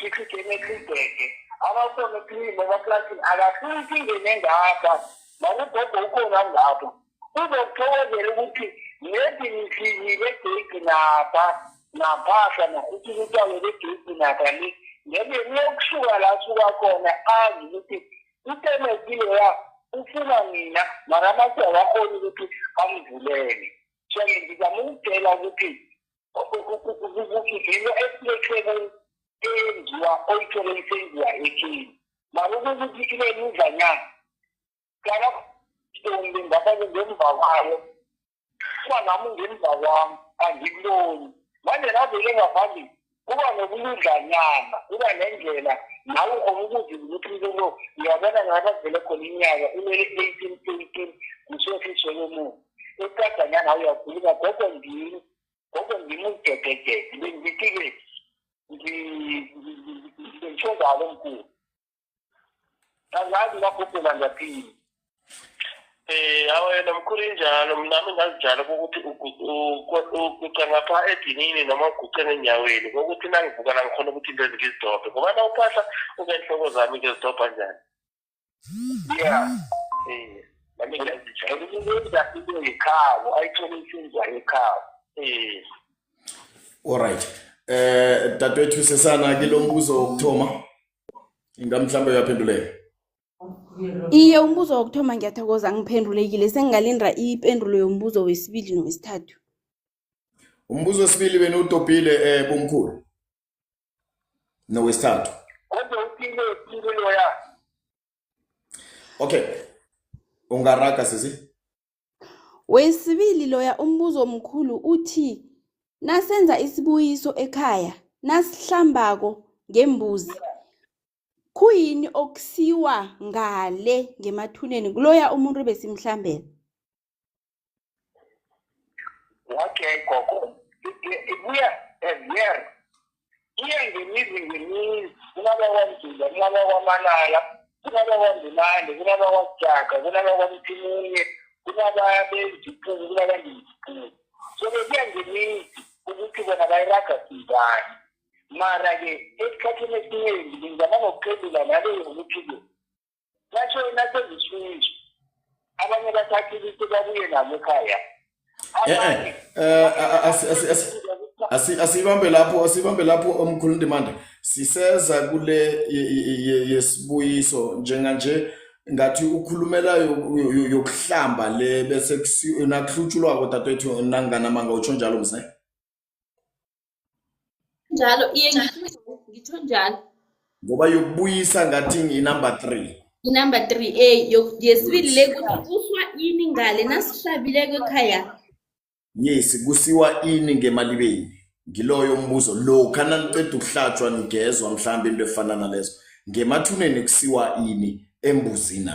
sikhithemekideke abasona klimo baplasini akafiki ingene ngapha makugogo ukhona ngapha uzokuthokozela ukuthi maybe nifikile egedi naphahla nakuthi kuthiwe legedi napha ngeke niyokusuka la suka khona azi ukuthi itemekile ufuna mina mara mase awakhona ukuthi amvulele so ngizama ukutshela ukuthi into esiflexible enziwa oyithole isenziwa ekhini mara ukuthi ile mizanyana kana ntombi ngapha ngemva kwayo kuba nami ngemva kwami angikuboni manje navele ngaphambi kuba nobuludlanyana kuba nendlela nawe ukuthi lo ngiyabona ngathi vele khona inyaka imele 18 kusofiswe lomuntu eqadanyana uyakhuluma gogo ngini udedede bengithi-ke ngishozalo mkhulu angazi lapho ngaphini
Awena mkhulu injalo nami ngazijala ukuthi uguqa ngapha edinini noma uguqa enyaweni ukuthi nangivuka la ngikhona ukuthi into ezingizidobhe ngoba na uphahla ukenhloko zami ngizidobha njani nami ngazijala
into yekhabo ayithole isinzwa yekhabo
Alright. Dadewethu sesana kilo mbuzo wokuthoma. Ingamhlambe uyaphenduleka.
Iye umbuzo wokuthoma ngiyathokoza ngiphendulekile sengingalinda ipendulo yombuzo wesibili nowesithathu.
Umbuzo wesibili wena utopile bomkhulu. Nowesithathu.
kodwa uphile loya
Okay. Ungaraga sisi?
Wesibili loya umbuzo omkhulu uthi nasenza isibuyiso ekhaya nasihlambako ngembuzi kuyini okusiwa ngale ngemathuneni kuloya umuntu besimhlambela.
okay gogo ibuya ever iye ngemizi kunabakwanzula kunabakwamalala kunabakwanzimande kunabakwajaga kunabakwamthimunye kunababeziphungu kunabandiziphungu so bekuya ngemizi ukuthi bona bayiraga singani mara-ke esikhathini esiningi ngingama ngokuphendula naleyo ukuthi-ke naseziswizwe abanye bathatha ukuthi babuye nabo ekhaya
asibambe lapho omkhulu Ndimande siseza kule yesibuyiso njenganje ngathi ukhulumela yokuhlamba le bese nakuhlutshulwa kodadewethu nangana manga utsho njalo mse
Njalo iye ngitsho njalo
ngoba yokubuyisa ngathi inumber 3
inumber 3 yesibili le kuthi kuswa ini ngale nasihlabileko ekhaya.
Yes kusiwa ini ngemalibeni ngiloyo umbuzo lo kana niceda ukuhlatshwa nigezwa mhlambe into efana nalezo ngemathuneni kusiwa ini embuzina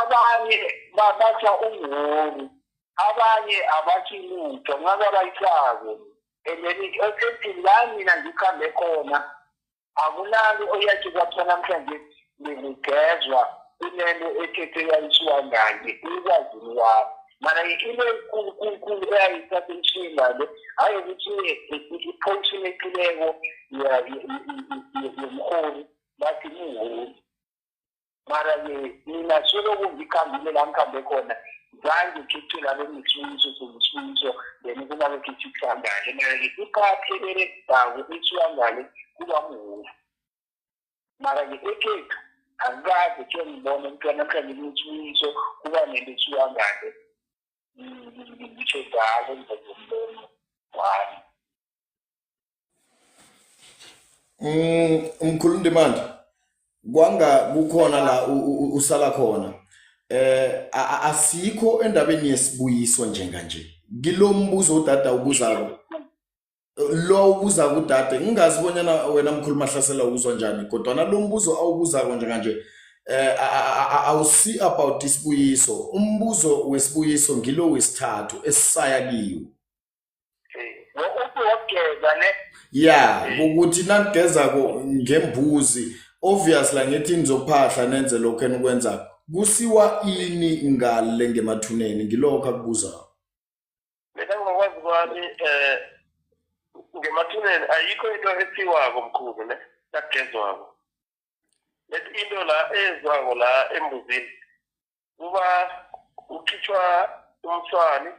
abanye babatsha unguru abanye abathi lutho ngabe bayithako and la mina ngikhambe khona akunani oyathi kwathi namhlanje ngigezwa inento ethethe yayisiwa nganje ikwazi wami mara into enkulu eyayithatha imshingalo hayi ukuthi iphonshini eqileko yomholi bathi muholi mara-ke mina soloku ngikhambile la ngikhambe khona zange ngithuthula lomisiwiso then kunabe kithi kuhlangane mara-ke iqaphelele daku isiwangale kuba muholi mara-ke ekhethu angikaze ke ngibone ukuthi namhlanje imisiwiso kuba nento isiwangale ngitsho njalo ngizombono wami
umkhulu Ndimande kwanga kukhona la usala khona asikho endabeni yesibuyiso njenganje ngilombuzo udada ubuzako lo ubuza kudade ngingazibonyana wena mkhulu Mahlasela uzwa njani kodwa nalombuzo awubuzako njenganje awusi about isibuyiso umbuzo wesibuyiso ngilo wesithathu esisaya kiwo
wokugeza ne
yeah ukuthi nageza ko ngembuzi obviously ngithi nizophahla nenze lokho enikwenza kusiwa ini ngale ngemathuneni ngilokho akubuza
mina ngokwazi kwami ngemathuneni ayikho into esiwako mkhulu ne nagezwako lethi into la ezwako la embuzini kuba ukhitshwa umswani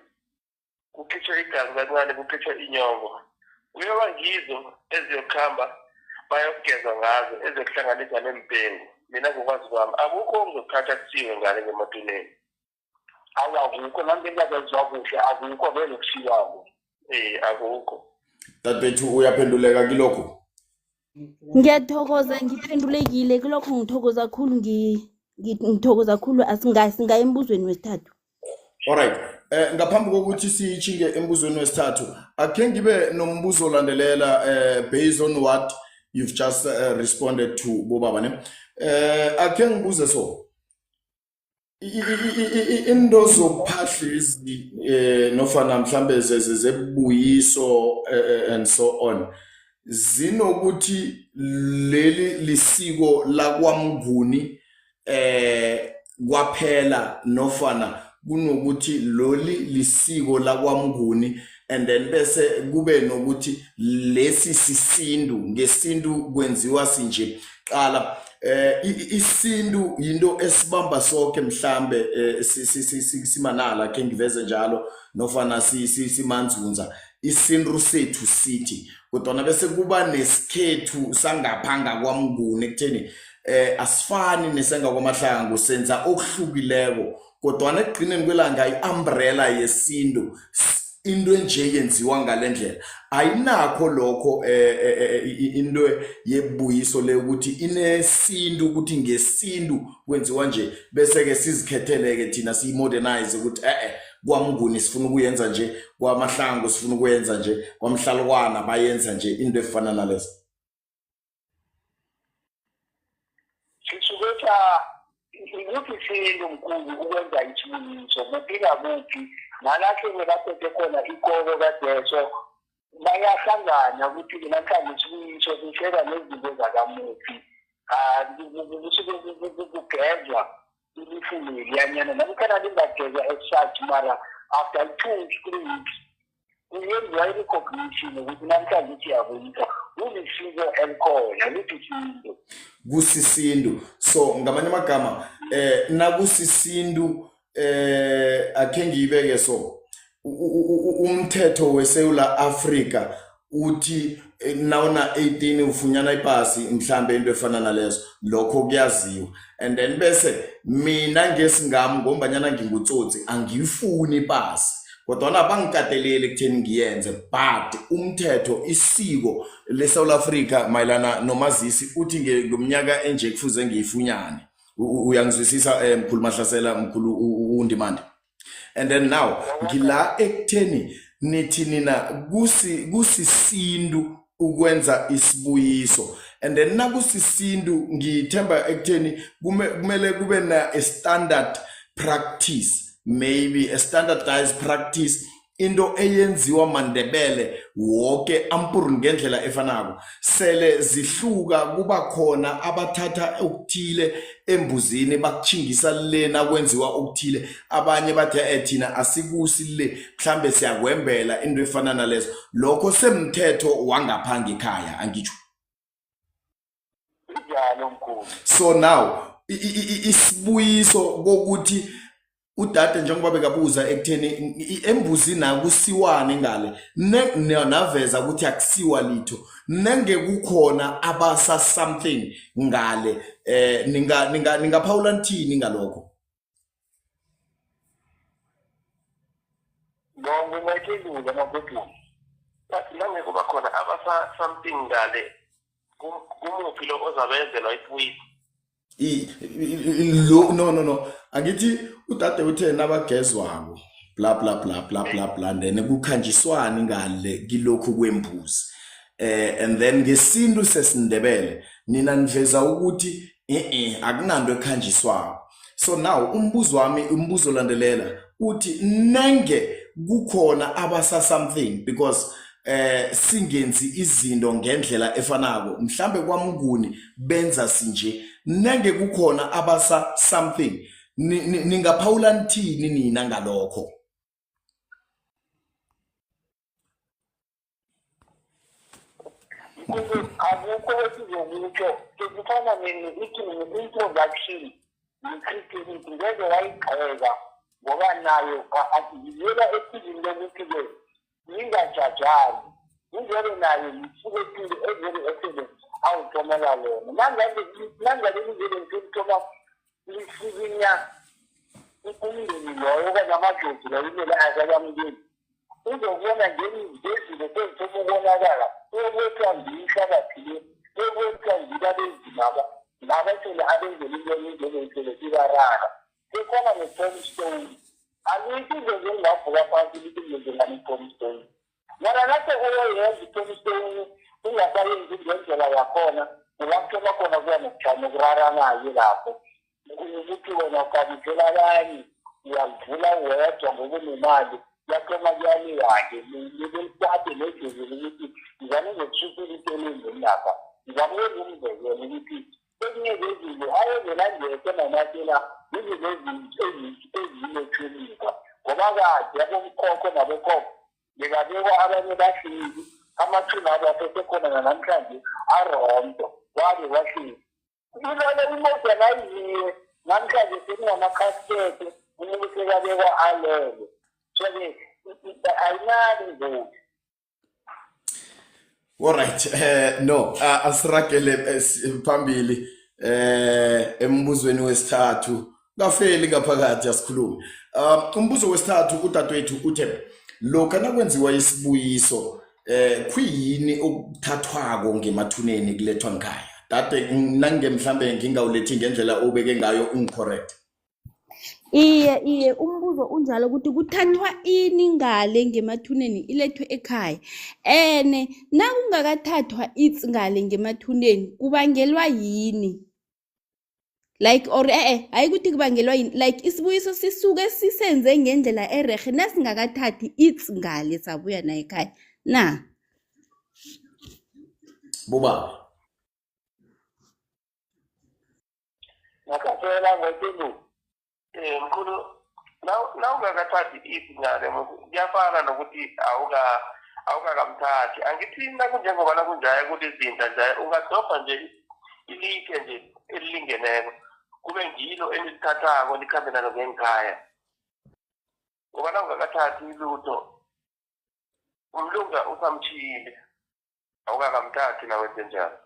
kukhitshwa igazi kancane kukhitshwa inyongo kuyoba ngizo eziyokuhamba bayokugeza ngazo ezokuhlanganisa nempengu mina ngokwazi kwami akukho okuzothatha kuthiwe ngale ngematuleni
awukho nami ngingazizwa kuhle akukho vele kushiyako
akukho
Dadewethu uyaphenduleka kilokho.
Ngiyathokoza ngiphendulekile kulokho ngithokoza kakhulu ngithokoza kakhulu asingaye embuzweni wesithathu.
Alright. Ngaphambi kokuthi sichinge embuzweni wesithathu, akhe ngibe nombuzo olandelela based on what you've just responded to bobaba ne. Akhe ngibuze so. Into zokuphahlizi nofana mhlambe zebuyiso and so on. Zinokuthi leli lisiko lakwamnguni kwaphela nofana kunokuthi loli lisiko lakwamnguni and then bese kube nokuthi lesi sisindu ngesindu kwenziwa sinje qala isindu into esibamba sonke mhlambe simanala ke ngiveze njalo nofana simanzunza isindu sethu sithi kodwa bese kuba nesikhethu sangaphanga kwamnguni ekutheni asifani nesenga kwamahlangu senza okuhlukileko kodwa ekugcineni kwelanga iumbrella yesindu into enje yenziwa ngalendlela ayinakho lokho into yebuyiso le ukuthi inesindu ukuthi ngesindu kwenziwa nje bese ke sizikhetheleke thina simodernize ukuthi kwamnguni sifuna ukuyenza nje kwamahlangu sifuna ukuyenza nje kwamhlalukwana bayenza nje into efana nalezo
sisuketha ukuthi isindu mkhulu ukwenza ichibuyiso kuphila kuphi nalapho ngekaphethe khona ikolo kaDeso bayahlangana ukuthi namhlanje ichibuyiso sishela nezinto zakamufi kugezwa ilifuni liyanyana namkhana lingagezwa eSouth mara after 2-3 weeks kuyenziwa i-recognition ukuthi namhlanje siyabuyisa ulisiko elikhona lithi
kusisindu so ngamanye amagama nakusisindu akhe ngiyibeke so umthetho weSouth Africa uthi nawuna 18 ufunyana ipasi mhlambe into efana nalezo lokho kuyaziwa and then bese mina ngesingami ngombanyana ngingutsotsi angiyifuni ipasi kodwa nabangikatelele ekutheni ngiyenze but umthetho isiko leSouth Africa mayelana nomazisi uthi ngomnyaka enje kufuze ngiyifunyane uyangizwisisa mkhulu Mahlasela mkhulu uNdimande and then now ngila ekutheni nithi nina kusisindu ukwenza isibuyiso and then nakusisindu ngithemba ekutheni kumele kube na a standard practice maybe a standardized practice into eyenziwa mandebele wonke ampuru ngendlela efanako sele zihluka kuba khona abathatha okuthile embuzini bakuchingisa lena kwenziwa okuthile abanye bathi thina asikusi le mhlambe siyakwembela into efana nalezo lokho semthetho wangaphanga ekhaya angitsho
njalo mkhulu
so now isibuyiso kokuthi udade njengoba bekabuza ekutheni embuzini akusiwane ngale naveza ukuthi akusiwa litho nenge kukhona abasa something ngale ningaphawula nthini ngalokho
bonke ngiyakhelula mabhekulu
bathi nange kuba khona abasa something ngale kumuphi lo ozabenzelwa ifuyiso
no angithi udade uthe nabagezwako bla bla bla bla bla bla then kukhanjiswana ngale kilokhu kwembuzi and then ngesintu sesindebele nina niveza ukuthi akunanto ekhanjiswayo so now umbuzo olandelela uthi nenge kukhona abasa something because singenzi izinto ngendlela efanako mhlambe kwamnguni benza sinje nenge kukhona abasa something ningaphawula nthini nina ngalokho
akukho esizokutsho sekufana ne-introduction ne-creativity ngeke wayiqheka ngoba nayo yela ephilini lokuthi-ke ningajajani ingeke nayo yisuke phile evele excellent awuthomela lona nangabe indlela ngizothoma lisikinya umndeni loyo okanye amadlozi layo indlela akayamukeli uzokubona ngezinto sezithoma ukonakala uyokwethwa ngiyihlabathi le uyokwethwa ngibabezimaba nabasele abenzela into njengeyisele sibarara sekhona ne-tombstone alithi izinto zingavuka phansi lithi ngenzengani i-tombstone mara lapho uyoyenza i-tombstone ungasayenzi ngendlela yakhona ulakuthoma khona kuya nokujama ukuraranayo lapho ukuthi wena ukabisela abanye uyavula wedwa ngokunemali yathoma kuyaliwa-ke libelisade nejezeli ukuthi ngizame ngizokushusela itelengeni lapha ngizame ukwenza umzekelo ukuthi ezinye zezinto ayenzela ngeke namatela izinto ezinechunika ngoba kade abomkhokho nabokhokho bekabekwa abanye bahleli amathuna abo asesekhona nanamhlanje aromdo wabe wahleli ilole imodernayiziwe namhlanje sekunamakhasete umuntu sekabekwa alele so-ke ayinani ngoku
Alright, no, asiragele phambili embuzweni wesithathu kafeli ngaphakathi asikhulume. Umbuzo wesithathu udadewethu uthe lokho nakwenziwa isibuyiso kuyini okuthathwako ngemathuneni kulethwa ngikhaya. Dade nange mhlambe ngingawulethi ngendlela obeke ngayo uncorrect.
Iye umbuzo unjalo ukuthi kuthathwa ini ngale ngemathuneni ilethwe ekhaya. Nakungakathathwa itsi ngale ngemathuneni kubangelwa yini? Like or hayi ukuthi kubangelwa yini, like isibuyiso sisuke sisenze ngendlela erehe nasingakathathi itsi ngale sabuya na ekhaya na.
Bobaba.
nakaphela ngokulu
mkhulu nawungakathathi isingane kuyafana nokuthi awukakamthathi angithi nakunjengoba nakunjaya kulizinda nje ungadobha nje ilithe nje elilingeneko kube ngilo elithathako likhambe nalo ngenkhaya ngoba nawungakathathi ilutho umlunga usamtshile awukakamthathi nawenze njalo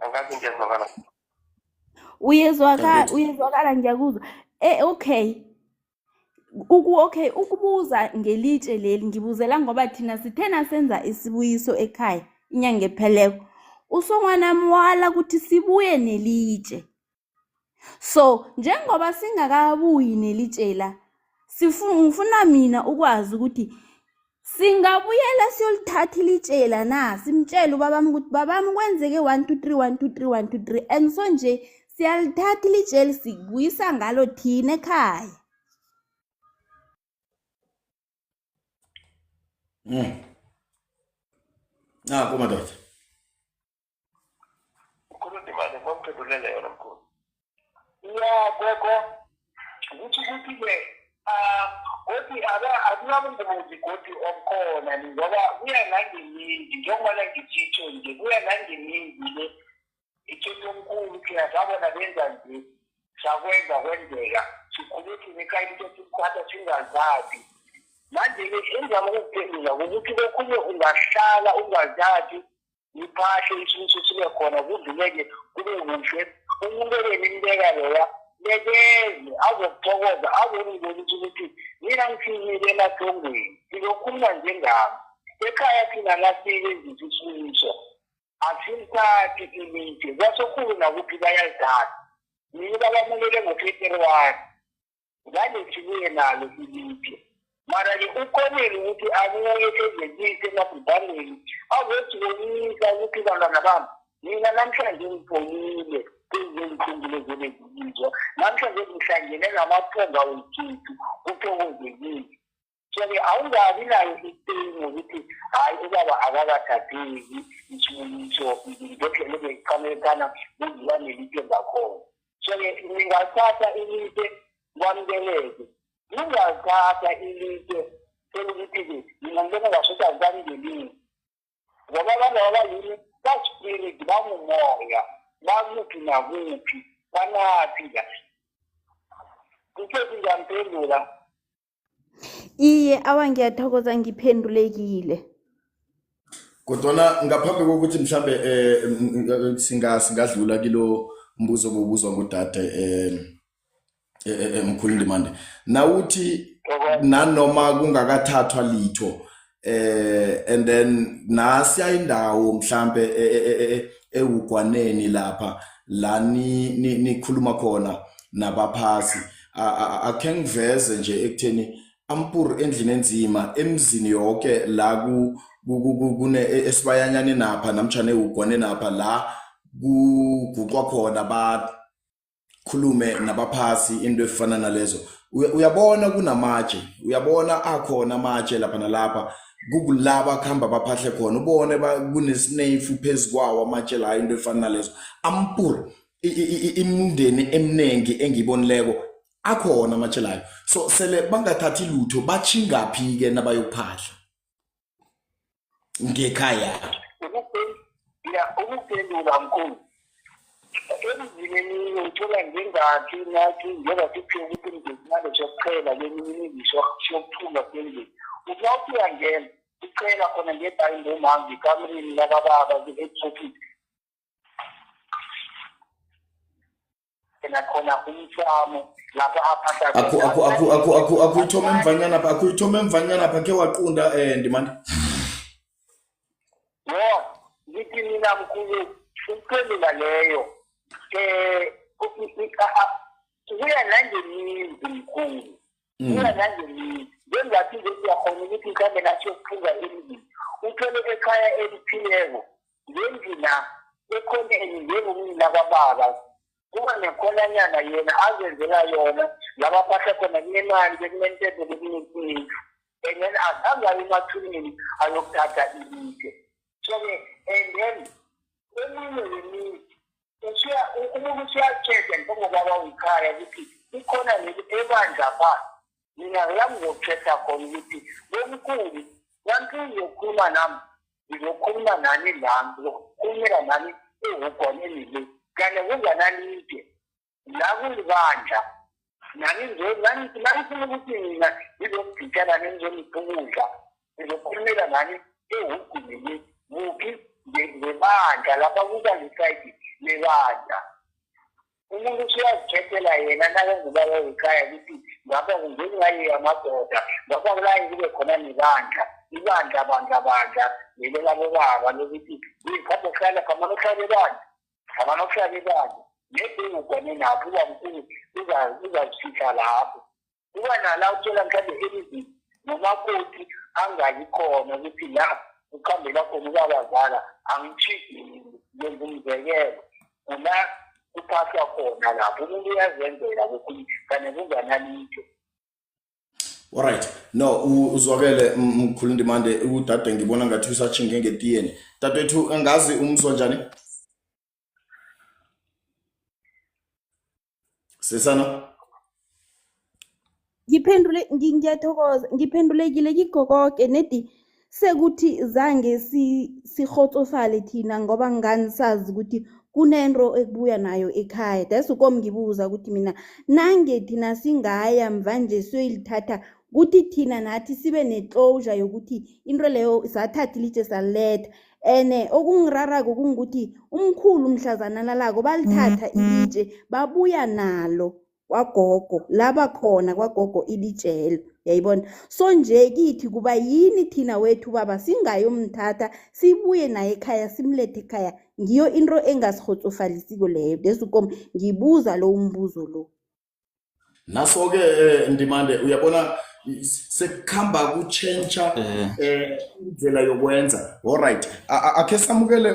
angazi ngiyazwakala
uyezwakala ngiyakuzwa. Okay. Okay, ukubuza ngelitshe leli ngibuzela ngoba thina sithena senza isibuyiso ekhaya inyanga epheleko. Usongwana mwala ukuthi sibuye nelitshe. So, njengoba singakabuyi nelitshe la, ngifuna mina ukwazi ukuthi singabuyela siyolithatha ilitshe la na, simtshele ubabami ukuthi babami kwenzeke 1 2 3 1 2 3 1 2 3 and so nje siyalithatha ilitshe sikubuyisa ngalo thina ekhaya.
Kumadoda.
ukhuluma imali ngomphendulele yona mkhulu.
ya gogo ukuthi-ke kodwa akunabungozi kodwa obukhona ngoba kuya nangeningi njengoba ngitshitsho nje kuya nangeningi le itshitsho omkhulu thina sabona benza nje sakwenza kwenzeka sikhuluthi nekhaya into sikhatha singazazi manje-ke enzama ukuphendula ukuthi lokhunye ungahlala ungazazi iphahle isibuso sibe khona kudluleke kube kuhle umuntu ebenimibeka leya lekeze azokuthokoza azonibonisa ukuthi mina ngifikile emathongweni silokhuluma njengami ekhaya thina lasebenzisa isibuso asimthathi ilitshe kwasokhulu nakuthi bayalithatha mina babamukele ngo-February ngane sibuye nalo ilitshe mara-ke ukhonile ukuthi abuye ezekise emabhudaneni azosibonisa ukuthi bantwana bami mina namhlanje ngipholile kwezinkhumbulo zelezizwa namhlanje ngihlangene namathonga wethitu kuthokozekile so-ke awungabi nayo isimo ukuthi hhayi ubaba akakathatheki isibuyiso ngendlela beyiqhamekana kuziwa nelitshe ngakhona so-ke ningathatha ilitshe kwamukeleke ningathatha ilitshe selukuthi-ke mina ngibona ngasuthi akukangelinye ngoba abantu abayini baspirit bamumoya bakuphi nakuphi banaphi la kusethi ngiyamphendula.
Iye, ngiyathokoza ngiphendulekile.
kodwana ngaphambi kokuthi mhlambe singadlula kilo mbuzo obubuzwa ngudade Mkhulu Ndimande, nawuthi nanoma kungakathathwa litho and then nasiya indawo mhlambe ewugwaneni lapha la nikhuluma khona nabaphasi, akhe ngiveze nje ekutheni ampur endlini enzima emzini yonke la kune esibayanyane napha namtshana ewugwane napha la kuguqwa khona bakhulume nabaphasi into efana nalezo. Uyabona kunamatshe, uyabona akhona amatshe lapha nalapha kukulaba khamba baphahle khona, ubone kunesnefu phezukwawo amatshe la into efana nalezo. Ampur imndeni emnengi engibonileko akhona amatshe layo, so sele bangathathi lutho bachingaphi ke nabayophahla ngekhaya.
Ukuphendula mkhulu, emzimeni uthola ngengathi nathi njengoba sithe ukuthi ngizimali sokuchela leminye sokuthula kwendlela, uthi uyangena ucela khona ngebhayi ngemanzi ikamerini labababa ku-exotic khona umthamo lapho aphatha
akuyithoma emvanyana pha ke waqunda Ndimande.
ngithi mina mkhulu ukuphendula leyo kuya nangemizwa mkhulu, kuya nangemizwa. Ngengathi nje siyakhona ukuthi mhlawumbe nathi yokuphuza emizini uthole ekhaya eliphileko ngendlina ekhoneni njengomnina kwababa kuba nekholanyana yena azenzela yona labaphahla khona kunemali bekunentendo bekunekintu and then azangabi emathuneni ayokuthatha ilithe. So-ke and then eminye yemizi umuntu usuyakhetha njengobaba wikhaya ukuthi ikhona leli ebandla phansi, mina ngiyami ngokukhetha khona ukuthi bomkhulu nanti uzokhuluma nami ngizokhuluma nani lami ngizokhulumela nani ewugwaneni le kanye kunganalide la kulibandla nani nangifuna ukuthi mina ngizokubhitana nengizoniphuza ngizokhulumela nani ewugwini le kuphi ngebandla lapha kuba lisayidi lebandla. Umuntu usuyazikhethela yena nakengubaba wekhaya ukuthi ngapha kungengaye amadoda ngapha kulaye kube khona nebandla ibandla lelo labobaba lokuthi ngikhathe kuhlala khama nokuhlala ebandla nebhengugwane napho uba mkhulu uzazifihla lapho. Kuba nala uthola mhlawumbe elizini nomakoti angabi khona ukuthi la ukhambela khona ukabazala angitshidi ngenza umzekelo kula kuphahla khona lapho umuntu uyazenzela ukuthi kane kunganalito.
Alright, no uzwakele Mkhulu Ndimande, udade ngibona ngathi usachinge ngetiyeni. Dadewethu angazi umzwa njani? Sesana?
Ngiyathokoza, ngiphendulekile kikho konke nedi sekuthi zange sihotsofale thina ngoba nganisazi ukuthi kunento ekubuya nayo ekhaya. That's ukom ngibuza ukuthi mina nange thina singaya mvanje siyoyithatha ukuthi thina nathi sibe neclosure yokuthi into leyo sathatha ilitshe saliletha. Ene okungirarako kungukuthi umkhulu mhlazana lalako balithatha ilitshe babuya nalo kwagogo laba khona kwagogo ilitshelo, yayibona. So nje kithi kuba yini thina wethu baba singayomthatha sibuye naye ekhaya simlethe ekhaya? Ngiyo into engasihotsofalisiko leyo. Desukom ngibuza lo umbuzo lo.
Naso-ke Ndimande, uyabona sekukhamba kutshentsha indlela yokwenza. Alright, akhe samukele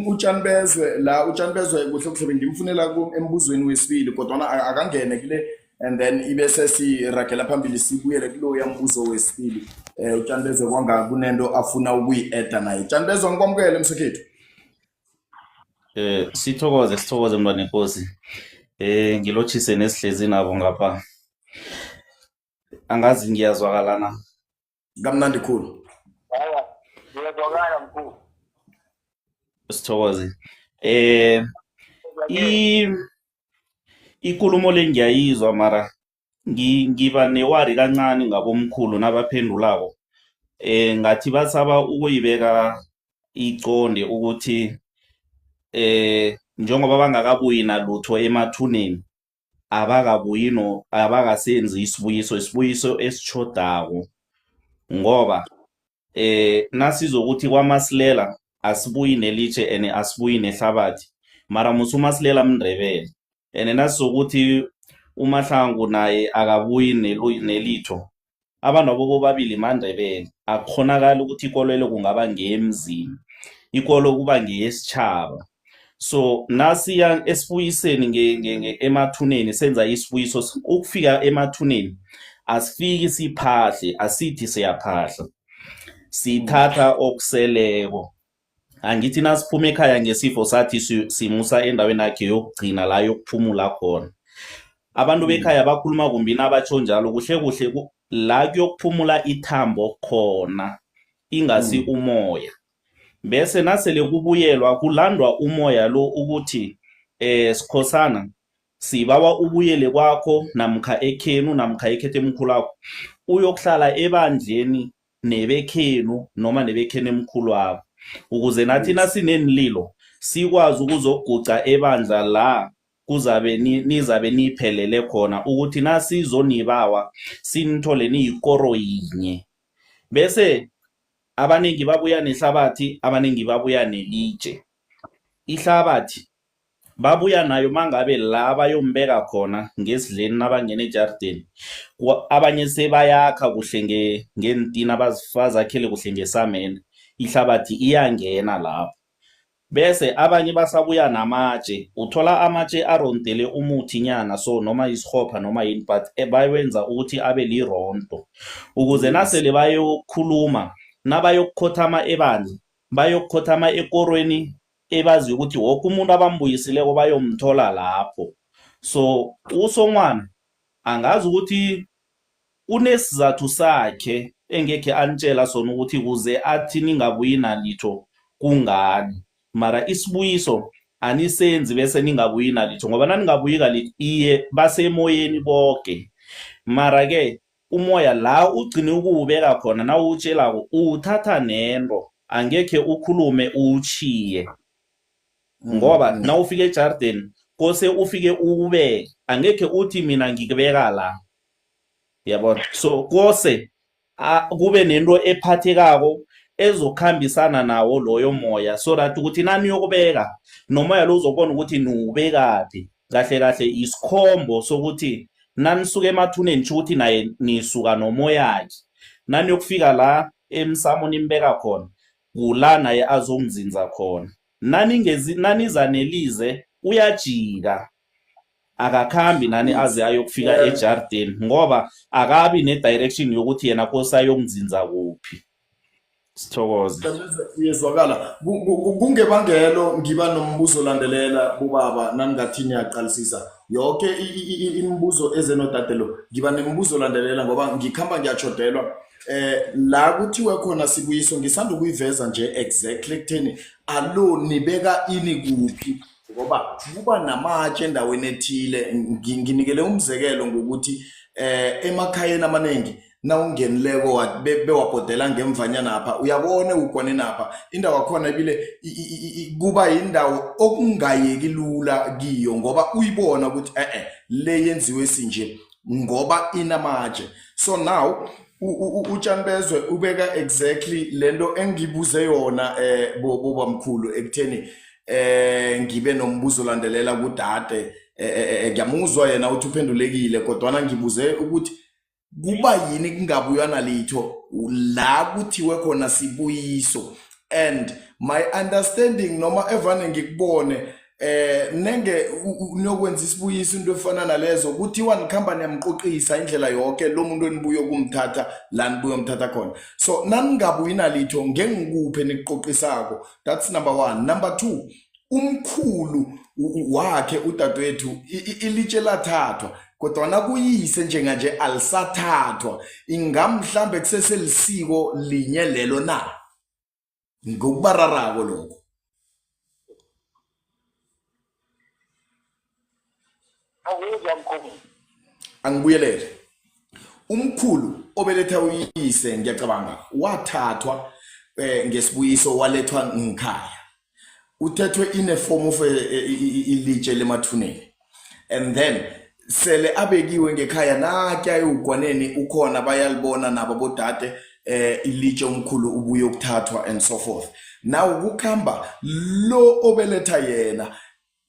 uTshanibezwe la. uTshanibezwe kuhle kuhle ngimfunela embuzweni wesibili kodwa akangene kule and then ibe sesiragela phambili sibuyele kulo yambuzo wesibili. uTshanibezwe kwanga kunento afuna ukuyi-eda naye. Tshanibezwe ngikwamukele msekhethu.
Sithokoze mntwana enkosi. Ngilotshise nesihlezi nabo ngapha. Angazi ngiyazwakalana.
Kamnandi khulu.
Ngiyazwakala mkhulu.
Sithokoze. Ikulumo le ngiyayizwa mara ngiba newari kancane ngabomkhulu nabaphendulako. Ngathi basaba ukuyibeka iconde ukuthi njengoba bangakabuyi nalutho emathuneni abakasenzi isibuyiso esitshodako ngoba nasizokuthi kwaMasilela asibuyi nelitshe ene asibuyi nehlabathi mara musuMasilela mNdebele ene nasizokuthi uMahlangu naye akabuyi nelitho abantu abo bobabili maNdebele akukhonakala ukuthi ikolelo kungaba ngemzini ikolo kuba ngeyesitjhaba so nasiya esibuyiseni emathuneni senza isibuyiso ukufika emathuneni asifiki siphahle asithi siyaphahla sithatha okuseleko angithi nasiphuma ekhaya ngesifo sathi simusa endaweni yakhe yokugcina la yokuphumula khona abantu bekhaya bakhuluma kumbi nabatsho njalo kuhle la kuyokuphumula ithambo khona ingasi umoya bese nasele kubuyelwa kulandwa umoya lo ukuthi Sikhosana sibawa ubuyele kwakho namkha ekhenu namkha ekhethe emkhulwakho uyokuhlala ebandleni nebekhenu noma nebekhenu emkhulu wakho ukuze nathi nasinenililo sikwazi ukuzoguca ebandla la kuzabe nizabe niphelele khona ukuthi nasizonibawa sinithole niyikoro yinye bese abanengi babuya nehlabathi abanengi babuya nelitshe ihlabathi babuya nayo mangabe la bayombeka khona ngesidleni nabangena ejardeni abanye sebayakha kuhle ngentina bazakhele kuhle ngesamende ihlabathi iyangena lapho bese abanye basabuya namatshe uthola amatshe arontele umuthi nyana so noma isihopha noma yini but bayenza ukuthi abe lironto ukuze nasele bayokhuluma nabayokukhothama ebandla bayokukhothama ekorweni ebazi ukuthi woke umuntu abambuyisileko bayomthola lapho so usongwana angazi ukuthi unesizathu sakhe engekhe antshela sona ukuthi kuze athi ningabuyi nalitho kungani mara isibuyiso anisenzi bese ningabuyi nalitho ngoba naningabuyi nalitho iye basemoyeni bonke mara ke umoya la ugcine ukuwubeka khona na utshelako uthatha nento angekhe ukhulume uchiye ngoba na ufike ejarden kose ufike uwubeke angekhe uthi mina ngikubeka la yabona so kose kube nento ephathekako ezokhambisana nawo loyo moya so that ukuthi nani yokubeka nomoya lo uzobona ukuthi niwubekaphi kahle isikhombo sokuthi nanisuka emathuneni ukuthi naye nisuka nomoya yakhe nani yokufika la emsamo nimbeka khona kula naye azomzinza khona nanizanelize uyajika akakhambi nani aze ayokufika ejardeni ngoba akabi nedirection yokuthi yena kose ayomzinza kuphi sithokoze
yezwakala kungebangelo ngiba nombuzo landelela bubaba nangathi niyaqalisisa yonke imibuzo ezenotatelo ngiba nemibuzo landelela ngoba ngikhamba ngiyachodelwa la kuthiwe khona sibuyiso ngisanda ukuyiveza nje exactly kutheni alo nibeka ini kuphi ngoba kuba namatshe endaweni ethile nginikele umzekelo ngokuthi emakhayeni amaningi na ungenileko bewabhodela ngemvanyana apha uyabona ukone napha indawo yakhona ibile kuba indawo okungayeki lula kiyo ngoba uyibona ukuthi le yenziwe sinje ngoba inamatshe so now uTshanibezwe ubeka exactly lento engibuze yona boba mkhulu ekutheni ngibe nombuzo landelela kudade ngiyamuzwa yena uthi uphendulekile kodwa ngibuze ukuthi kuba yini kungabuya nalitho la kuthiwe khona sibuyiso and my understanding noma evane ngikubone nenge unokwenza isibuyiso into efana nalezo kuthiwa nikhamba niyamqoqisa indlela yonke lo muntu enibuyo kumthatha la nibuyo umthatha khona so naningabuyi nalitho ngengikuphe niqoqisako that's number 1 number 2 umkhulu wakhe udadewethu ilitshe lathathwa kodwa nakuyise njenganje alisathathwa ingamhlambe kuseselisiko linye lelo na ngokubararako lokho angibuyelele umkhulu obeletha uyise ngiyacabanga wathathwa ngesibuyiso walethwa ngikhaya uthethwe in a form of ilitshe lemathuneni and then sele abekiwe ngekhaya nakya ugwaneni ukhona bayalibona nabo bodade ilitshe omkhulu ubuye ukuthathwa and so forth. Now kukhamba lo obeletha yena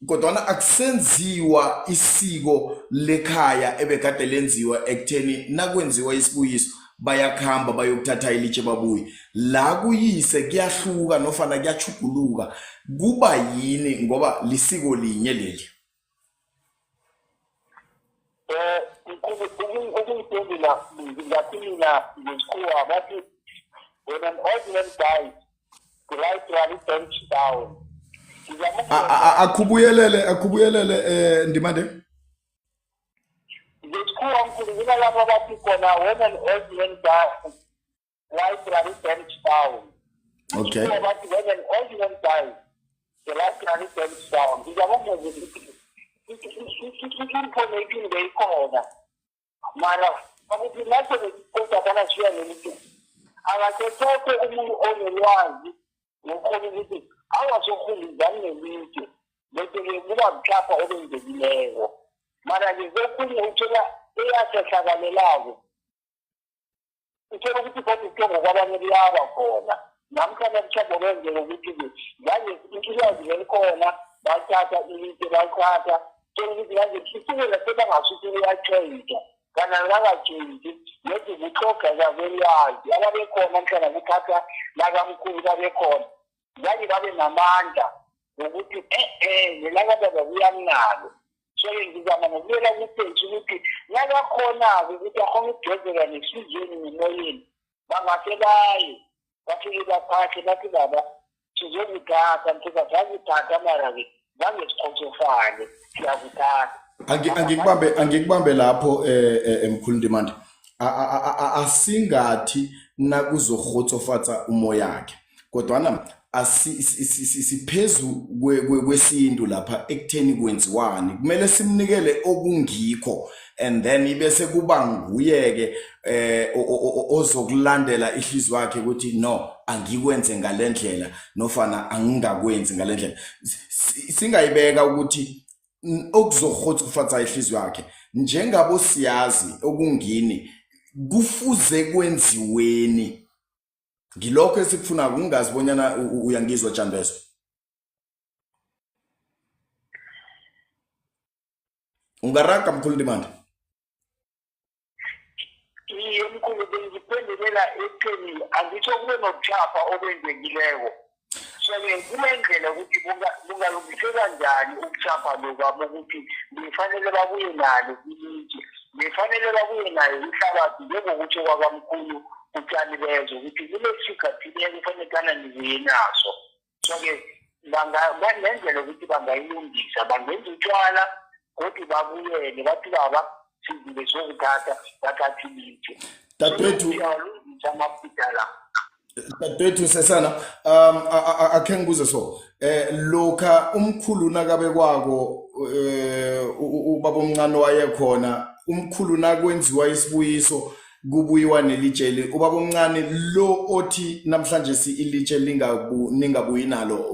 kodwana akusenziwa isiko lekhaya ebekade lenziwa ekutheni nakwenziwa isibuyiso bayakhamba bayokuthatha ilitshe babuye la kuyise kuyahluka nofana kuyachuguluka kuba yini ngoba lisiko linye leli.
Ukuyiphendula ngaphina ngesikhuwa bathi when an old man dies the right one is bent down.
Akubuyelele ndimande
ngesikhuwa mkhulu kunalapho bathi khona when an old man dies the right one is bent down.
Okay.
But when an old man dies the right one is bent down. Ngiyabona ukuthi information beyikhona mara ukuthi lapho besikhoda kana siya nelithi akasethoke umuntu onelwazi ngokhona ukuthi awasokhulizana nelithi bese kuba mhlapha obenzekileko mara ke zokhunye uthola eyasehlakalelako uthola ukuthi kodwa uthongo kwabanye liyaba khona namkhana mhlawumbe kwenzeka ukuthi ngaze ilwazi lelikhona bathatha ilitshe bathatha ukuthi ngaze kisukela sebangasukile yatshayita kana ngakatshayiti nethi kuxoxa zakwelwazi ababekhona mhlana kuthatha lakamkhulu babekhona ngaze babe namandla ukuthi nelakababa kuyamnalo so ngizama ngokuyela kusenzi ukuthi nakakhona-ke ukuthi akhona ukugezeka nesizweni nemoyeni bangase baye bafike baphathe bathi baba sizokuthatha mthizazazithatha mara-ke zangesikhosofane siyakuthatha.
Angikubambe lapho emkhulu Ndimande asingathi nakuzorhotsofatsa umoya wakhe kodwana siphezu kwesintu lapha ekutheni kwenziwani kumele simnikele okungikho and then ibese kuba nguyeke ozokulandela ihliziyo yakhe ukuthi no angikwenze ngalendlela nofana angingakwenzi ngalendlela singayibeka ukuthi okuzorhotsofatsa ihliziyo yakhe njengabo siyazi okungini kufuze kwenziweni. Ngilokho esikufuna kungazibonyana uyangizwa Jambeso. Ungaraga mkhulu Ndimande.
Iye mkhulu bengiphendulela ekutheni angitsho kube nobuchapha obenzekileko. So-ke kulendlela ukuthi bungalungiseka njani ubuchapha lokwabo ukuthi befanele babuye nalo ilitshe befanele babuye nayo ihlabathi njengokutsho kwakamkhulu utshani bezo ukuthi kulesikhathileko kufanekana nibuye naso. So-ke banendlela ukuthi bangayilungisa bangenza utshwala kodwa babuyele bathi baba sizile sokuthatha bathatha ilitshe.
Dadwethu
amafutha la
Dadwethu sesana akhe ngibuze so lokha umkhulu nakabe kwako ubaba omncane wayekhona umkhulu nakwenziwa isibuyiso kubuyiwa nelitsheli ubaba omncane lo othi namhlanje ilitshe ningabuyi nalo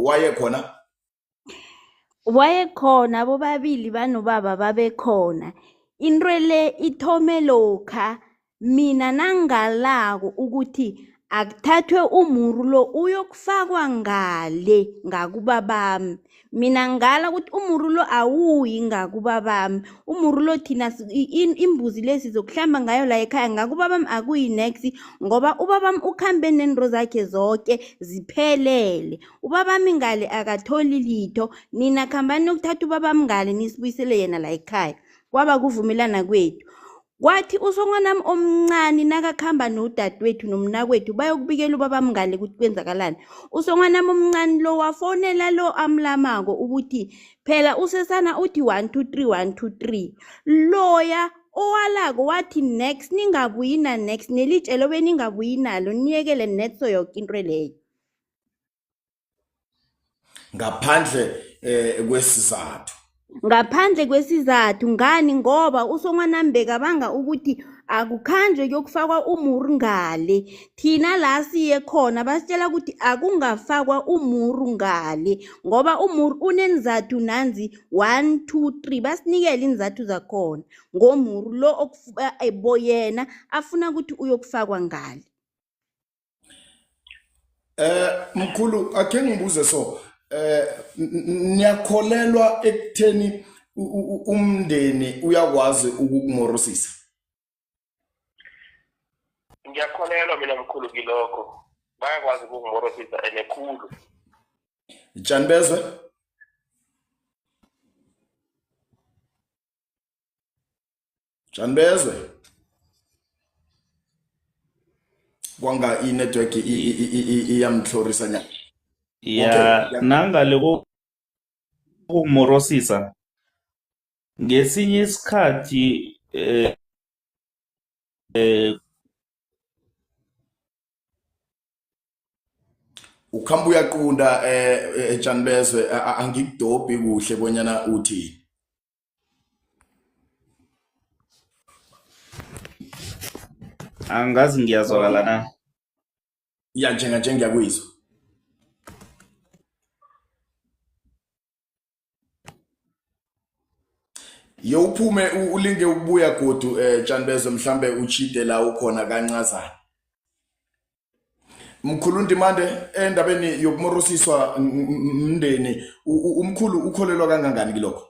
wayekhona bobabili banobaba babekhona. Into le ithome lokha mina nangalako ukuthi akuthathwe umuru lo uyokufakwa ngale ngakubabami. Mina ngala ukuthi umuru lo awuyi ngakubabami. Umuru lo thina imbuzi lesi zokuhlamba ngayo la ekhaya ngakubabami akuyi next ngoba ubabami ukhambe nento zakhe zonke ziphelele. Ubabami ngale akatholi litho nina khambani ukuthatha ubabami ngale nisibuyisele yena la ekhaya. Kwaba kuvumelana kwethu. Kwathi usongwanami omncane nakakhamba nodadewethu nomnakwethu bayokubikela ubabami ngale ukuthi kwenzakalani. Usongwanami omncane lo wafonela lo amlamako ukuthi phela usesana uthi 1 2 3 1 2 3 loya owalako wathi next ningabuyi na next nelitshelo beningabuyi nalo niyekele netso yonke into leyo
ngaphandle kwesizathu.
Ngaphandle kwesizathu ngani ngoba usongwanami bekabanga ukuthi akukhanjwe kuyokufakwa umuru ngale. Thina la siye khona basitshela ukuthi akungafakwa umuru ngale ngoba umuru unenzathu nanzi 1 2 3 basinikele inzathu zakhona ngomuru lo boyena afuna ukuthi uyokufakwa ngale.
Mkhulu ake ngibuze so niyakholelwa ekutheni umndeni uyakwazi ukukumorosisa?
Ngiyakholelwa mina mkhulu kilokho bayakwazi ukungimorosisa enekhulu.
Janibezwe kwanga i-network iyamhlorisa nya.
Ya nangale kokumorosisa ngesinye isikhathi
ukhamba uyaqunda Janibezwe angikudobhi kuhle bonyana uthini.
angazi ngiyazwakala na.
Ya njenga ngiyakuyizwa. Yo uphume ulinge ukubuya godu Janibezwe mhlambe uchide la ukhona kancazana. Mkhulu Ndimande endabeni yokumorosiswa umndeni umkhulu ukholelwa kangangani kilokho?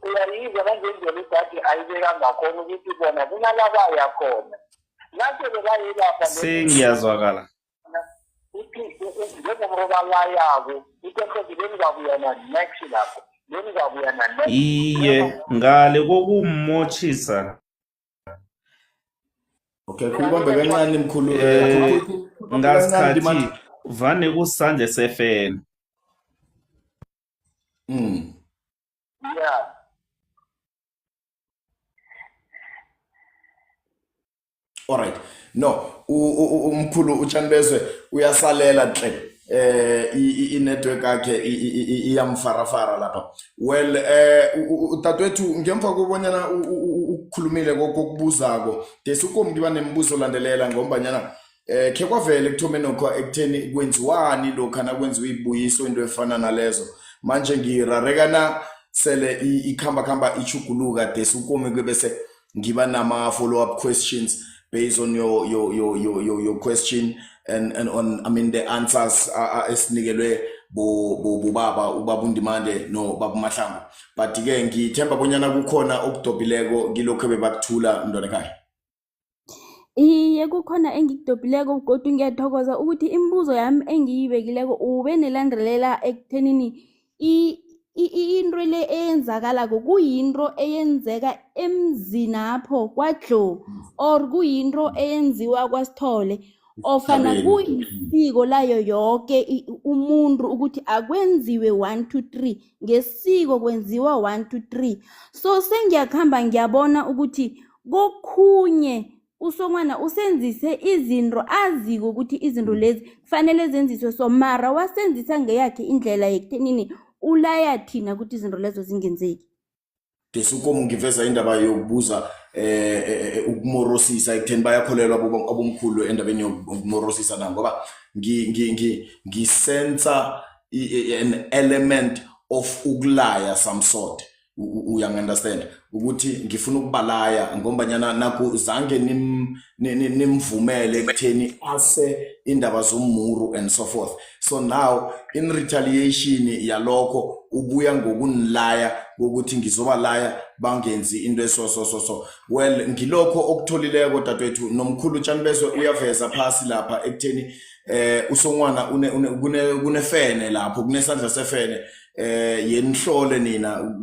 Uyayizwa kanjengelo ukuthi ayibeka ngakhona ukuthi bona kunalaba yakhona. Nathi bebayilapha
sengiyazwakala.
uthi njengoba layako ukuthi bengizabuyana next lapho. Bengizabuyana next.
Iye ngale kokummochisa.
Okay, kubambe kancane mkhulu
ngasikhathi vane kusandle sefene.
Yeah.
All right. No, umkhulu uJanibezwe uyasalela hle. I-network yakhe iyamfarafara lapha. Well, utatwethu ngemva kokubonyana ukukhulumile kokubuzako, desukom ngiba nemibuzo olandelela ngombanyana ke kwavele ekuthomeni okho ekutheni kwenziwani lokho na kwenziwa ibuyiso into efana nalezo. Manje ngirarekana sele ikhamba ichuguluka desukom bese ngiba nama follow up questions based on your question and on the answers esinikelwe ubaba uNdimande no baba Mahlangu. But ke ngithemba bonyana kukhona okudobhileko ngilokho bebakuthula ndona ekhaya.
Iye kukhona engikudobhileko kodwa ngiyathokoza ukuthi imibuzo yami engiyibekileko ube nelandelela ekuthenini into le eyenzakalako kuyinto eyenzeka emzini apho kwaDlo or kuyinto eyenziwa kwaSithole ofana kuyisiko layo yonke umuntu ukuthi akwenziwe 1 2 3 ngesiko kwenziwa 1 2 3. So sengiyakhamba ngiyabona ukuthi kokhunye usongwana usenzise izinto aziko ukuthi izinto lezi kufanele zenziswe so mara wasenzisa ngeyakhe indlela yekuthenini ulaya thina ukuthi izinto lezo zingenzeki.
Desukom ngiveza indaba yokubuza ukumorosisa ekutheni bayakholelwa abomkhulu endabeni yokumorosisa na ngoba ngisensa an element of ukulaya some sort. Uyangunderstand ukuthi ngifuna ukubalaya ngombanyana naku zange nimvumele ekutheni ase indaba zomuru and so forth. So now in retaliation yalokho ubuya ngokunilaya ukuthi ngizobalaya bangenzi into so. Well ngilokho okutholileko dadwethu nomkhulu Janibezwe uyaveza phasi lapha ekutheni usongwana kunefene lapho kunesandla sefene yenihlole nina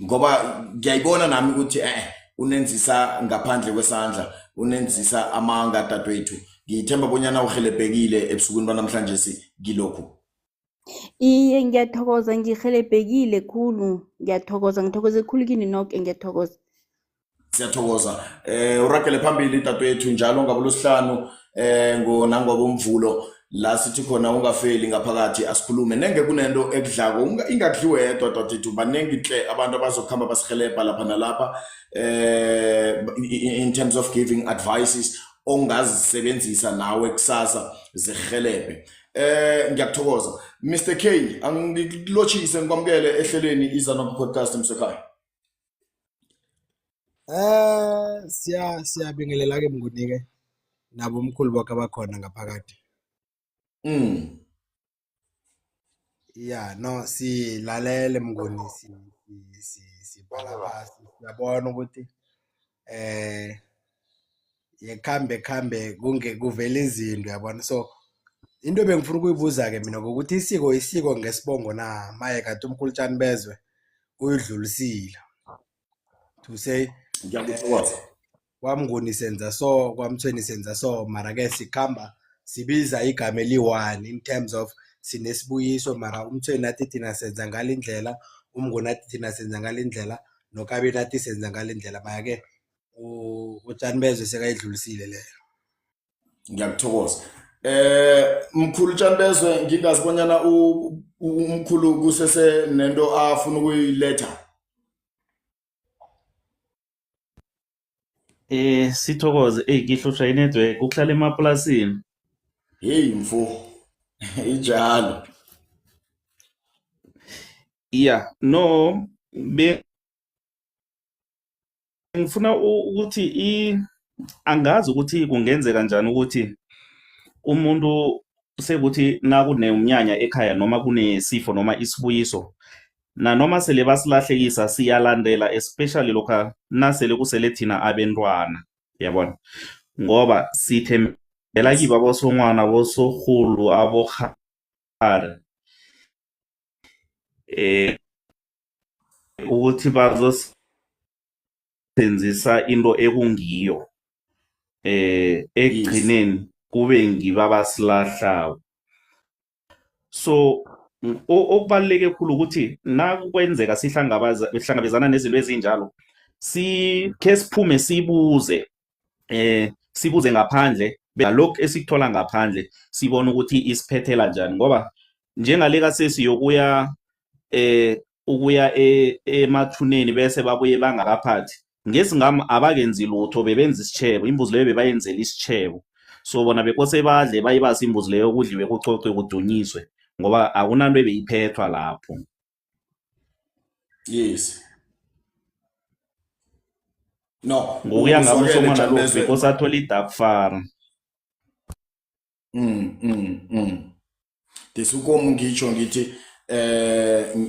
ngoba ngiyayibona nami ukuthi unenzisa ngaphandle kwesandla unenzisa amanga dadwethu. Ngithemba bonyana uhelebhekile ebusukuni banamhlanje ngilokho.
Iye ngiyathokoza ngihelebhekile khulu ngithokoza khulu kini nonke ngiyathokoza.
Siyathokoza uragele phambili dadwethu njalo ngabulosihlanu nangobomvulo la sithi khona ungafeli ngaphakathi asikhulume nenge kunento ekudlako ingakudliwe yedwa dadethu banengi hle abantu abazokuhamba basihelebha lapha nalapha in terms of giving advices ongazisebenzisa nawe kusasa zihelebhe. Ngiyakuthokoza Mr K, angilotshise ngikwamukele ehlelweni Izanok podcast msekhaya.
Siyabingelela ke Mnguni-ke nabo umkhulu bakhe abakhona ngaphakathi. Yeah, no, silalele Mnguni, sibhala phasi, siyabona ukuthi yekhambe kuvela izinto yabona. So into bengifuna ukuyibuza ke mina ukuthi isiko ngesibongo na maye kade umkhulu Tshani Bezwe uyidlulisile to say
Ngiyakuthokoza.
kwaMnguni senza so, kwaMthweni senza so, mara ke sikhamba sibiza igama eli-1 in terms of sinesibuyiso, mara uMthweni nathi thina senza ngalindlela, uMnguni nathi thina senza ngalindlela, noKabini nathi senza ngalindlela, mara ke uTshani Bezwe sekayidlulisile leyo.
Ngiyakuthokoza. Mkhulu Tshani Bezwe ngingazibonyana umkhulu kusese nento afuna ukuyiletha.
Sithokoze ngihlushwa inetwork ukuhlala emaplasini.
Hey mfo. Ijalo.
Yeah, no ngifuna ukuthi angazi ukuthi kungenzeka kanjani ukuthi umuntu sekuthi nakunemnyanya ekhaya noma kunesifo noma isibuyiso na noma sele basilahlekisa siyalandela, especially lokha nasele kusele thina abentwana yabona, ngoba sithembela kibo abosongwana bosorhulu abokhari ukuthi bazosenzisa into ekungiyo ekugcineni kube ngiba basilahlayo. So okubaluleke khulu ukuthi nakwenzeka sihlangabezana nezinto ezinjalo sikhe siphume sibuze ngaphandle lokhu esikuthola ngaphandle sibone ukuthi isiphethela njani, ngoba njengaleka sesiyokuya ukuya emathuneni bese babuye bangakaphathi ngesingami abakenzi lutho, bebenza isitshebo, imbuzi leyo bebayenzela isitshebo. So bona bekose badle bayibasa imbuzi leyo kudliwe kucocwe kudunyiswe ngoba akunanto ebeyiphethwa lapho.
Yes. No,
ngokuya ngabo usongwana lo bekose athola idakfara.
Desukomu ngitsho ngithi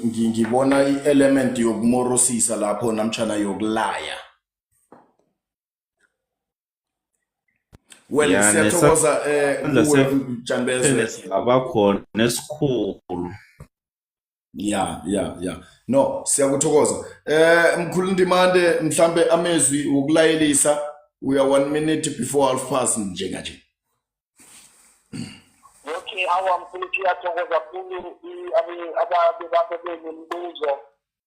ngibona i-element yokumorosisa lapho namtjana yokulaya. Well, siyathokoza Tshani Bezwe
abakhona nesikhulu.
Yeah. No, siyakuthokoza. Mkhulu Ndimande mhlambe amezwi ukulayelisa uya 1 minute before 12:30 njenganje.
Okay, mkhulu siyathokoza kakhulu ababebenemibuzo.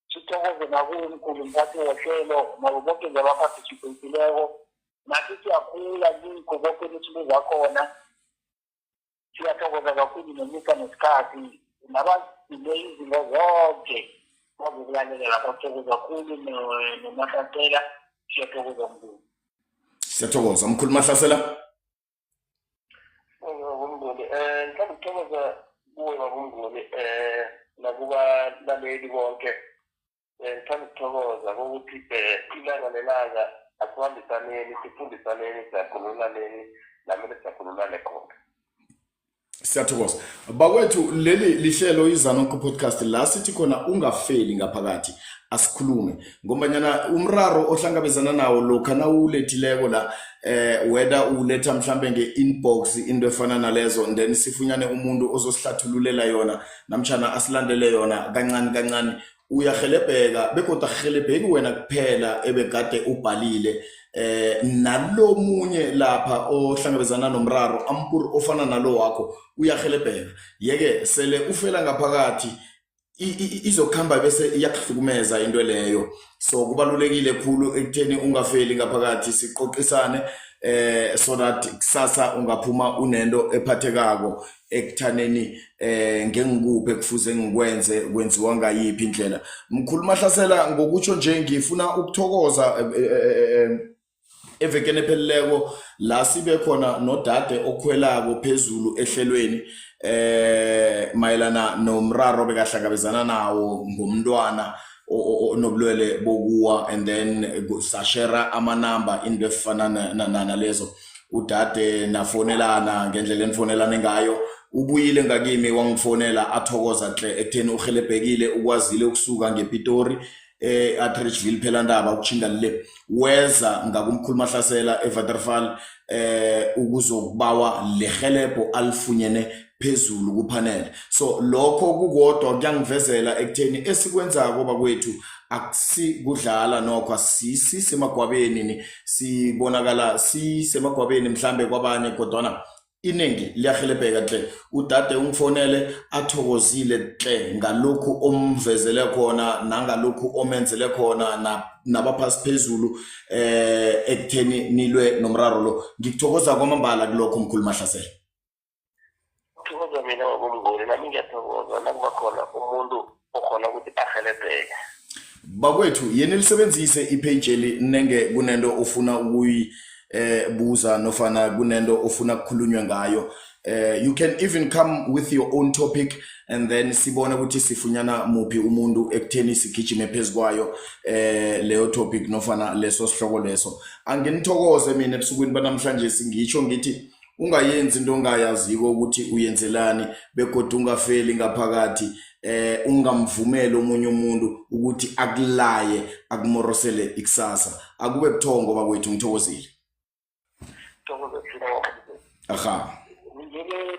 Sithokoze nakuwe mkhulu mphathi wohlelo nabo bonke nje abaparticipate-ileko. Nathi siyakhula kikho konke nesibuza khona. Siyathokoza kakhulu nemisa nesikhathi nabazile izinto zonke bazokulalela lapho. Sithokoza kakhulu noMahlasela, siyathokoza mkhulu.
Siyathokoza mkhulu Mahlasela.
Ngithanda ukuthokoza kuwe babuMnguni nakubalaleli bonke. Ngithanda ukuthokoza ukuthi ilanga nelanga asihambisaneni, sifundisaneni, siyakhululaneni, namele siyakhululane khona.
Siyathokoza. Bakwethu leli lihlelo Izanok podcast la sithi khona ungafeli ngaphakathi asikhulume ngombanyana umraro ohlangabezana nawo lokha nawulethileko la whether uletha mhlambe nge-inbox into efana nalezo and then sifunyane umuntu ozosihlathululela yona namtjana asilandele yona kancane uyahelebheka bekodwa ahelebheki wena kuphela ebegade ubhalile nalo munye lapha ohlangabezana nomraro ampur ofana nalo wakho uyahelebheka. Yeke sele ufela ngaphakathi izokhamba bese iyakuhlukumeza into leyo. So kubalulekile khulu ekutheni ungafeli ngaphakathi, siqoqisane so that kusasa ungaphuma unento ephathekako ekuthaneni ngengikuphi kufuze ngikwenze kwenziwa ngayiphi indlela. Mkhulu Mahlasela, ngokutsho nje ngifuna ukuthokoza evekene pheleleko la sibe khona nodade okhwelako phezulu ehlelweni mayelana nomraro bekahlangabezana nawo ngomntwana onobulwele bokuwa, and then sashera amanamba into efana nalezo. Udade nafonelana ngendlela enifonelane ngayo, ubuyile ngakimi wangifonela athokoza hle ekutheni uhelebhekile ukwazile ukusuka ngePitori at-Richville phela ndaba ukuchinga le weza ngakumkhulu Mahlasela eVaterval ukuzokubawa lehelebho alifunyene phezulu kupanel. So lokho kukodwa kuyangivezela ekutheni esikwenzako bakwethu akusikudlala nokho sisi semagwabeni sibonakala sisemagwabeni mhlambe kwabanye kodwana iningi liyahelebheka hle. Udade ungifonele athokozile hle ngalokhu omvezele khona nangalokhu omenzele khona nabaphasi phezulu ekutheni nilwe nomraro lo. Ngikuthokoza kwamambala kulokho mkhulu Mahlasela.
Thokoza mina ngokumngoli nami ngiyathokoza nakuba khona umuntu okhona ukuthi ahelebheke.
Bakwethu yena lisebenzise ipage nenge kunento ofuna buza nofana kunento ofuna kukhulunywa ngayo. You can even come with your own topic and then sibone ukuthi sifunyana muphi umuntu ekutheni sigijime phezukwayo leyo topic nofana leso sihloko leso. Anginithokoze mina ebusukwini banamhlanje singisho ngithi ungayenzi into ongayaziko ukuthi uyenzelani begodwa ungafeli ngaphakathi, ungamvumela omunye umuntu ukuthi akulaye akumorosele ikusasa. Akube buthongo bakwethu, ngithokozile.
Thokoza thina.
Aha.
Ngiyele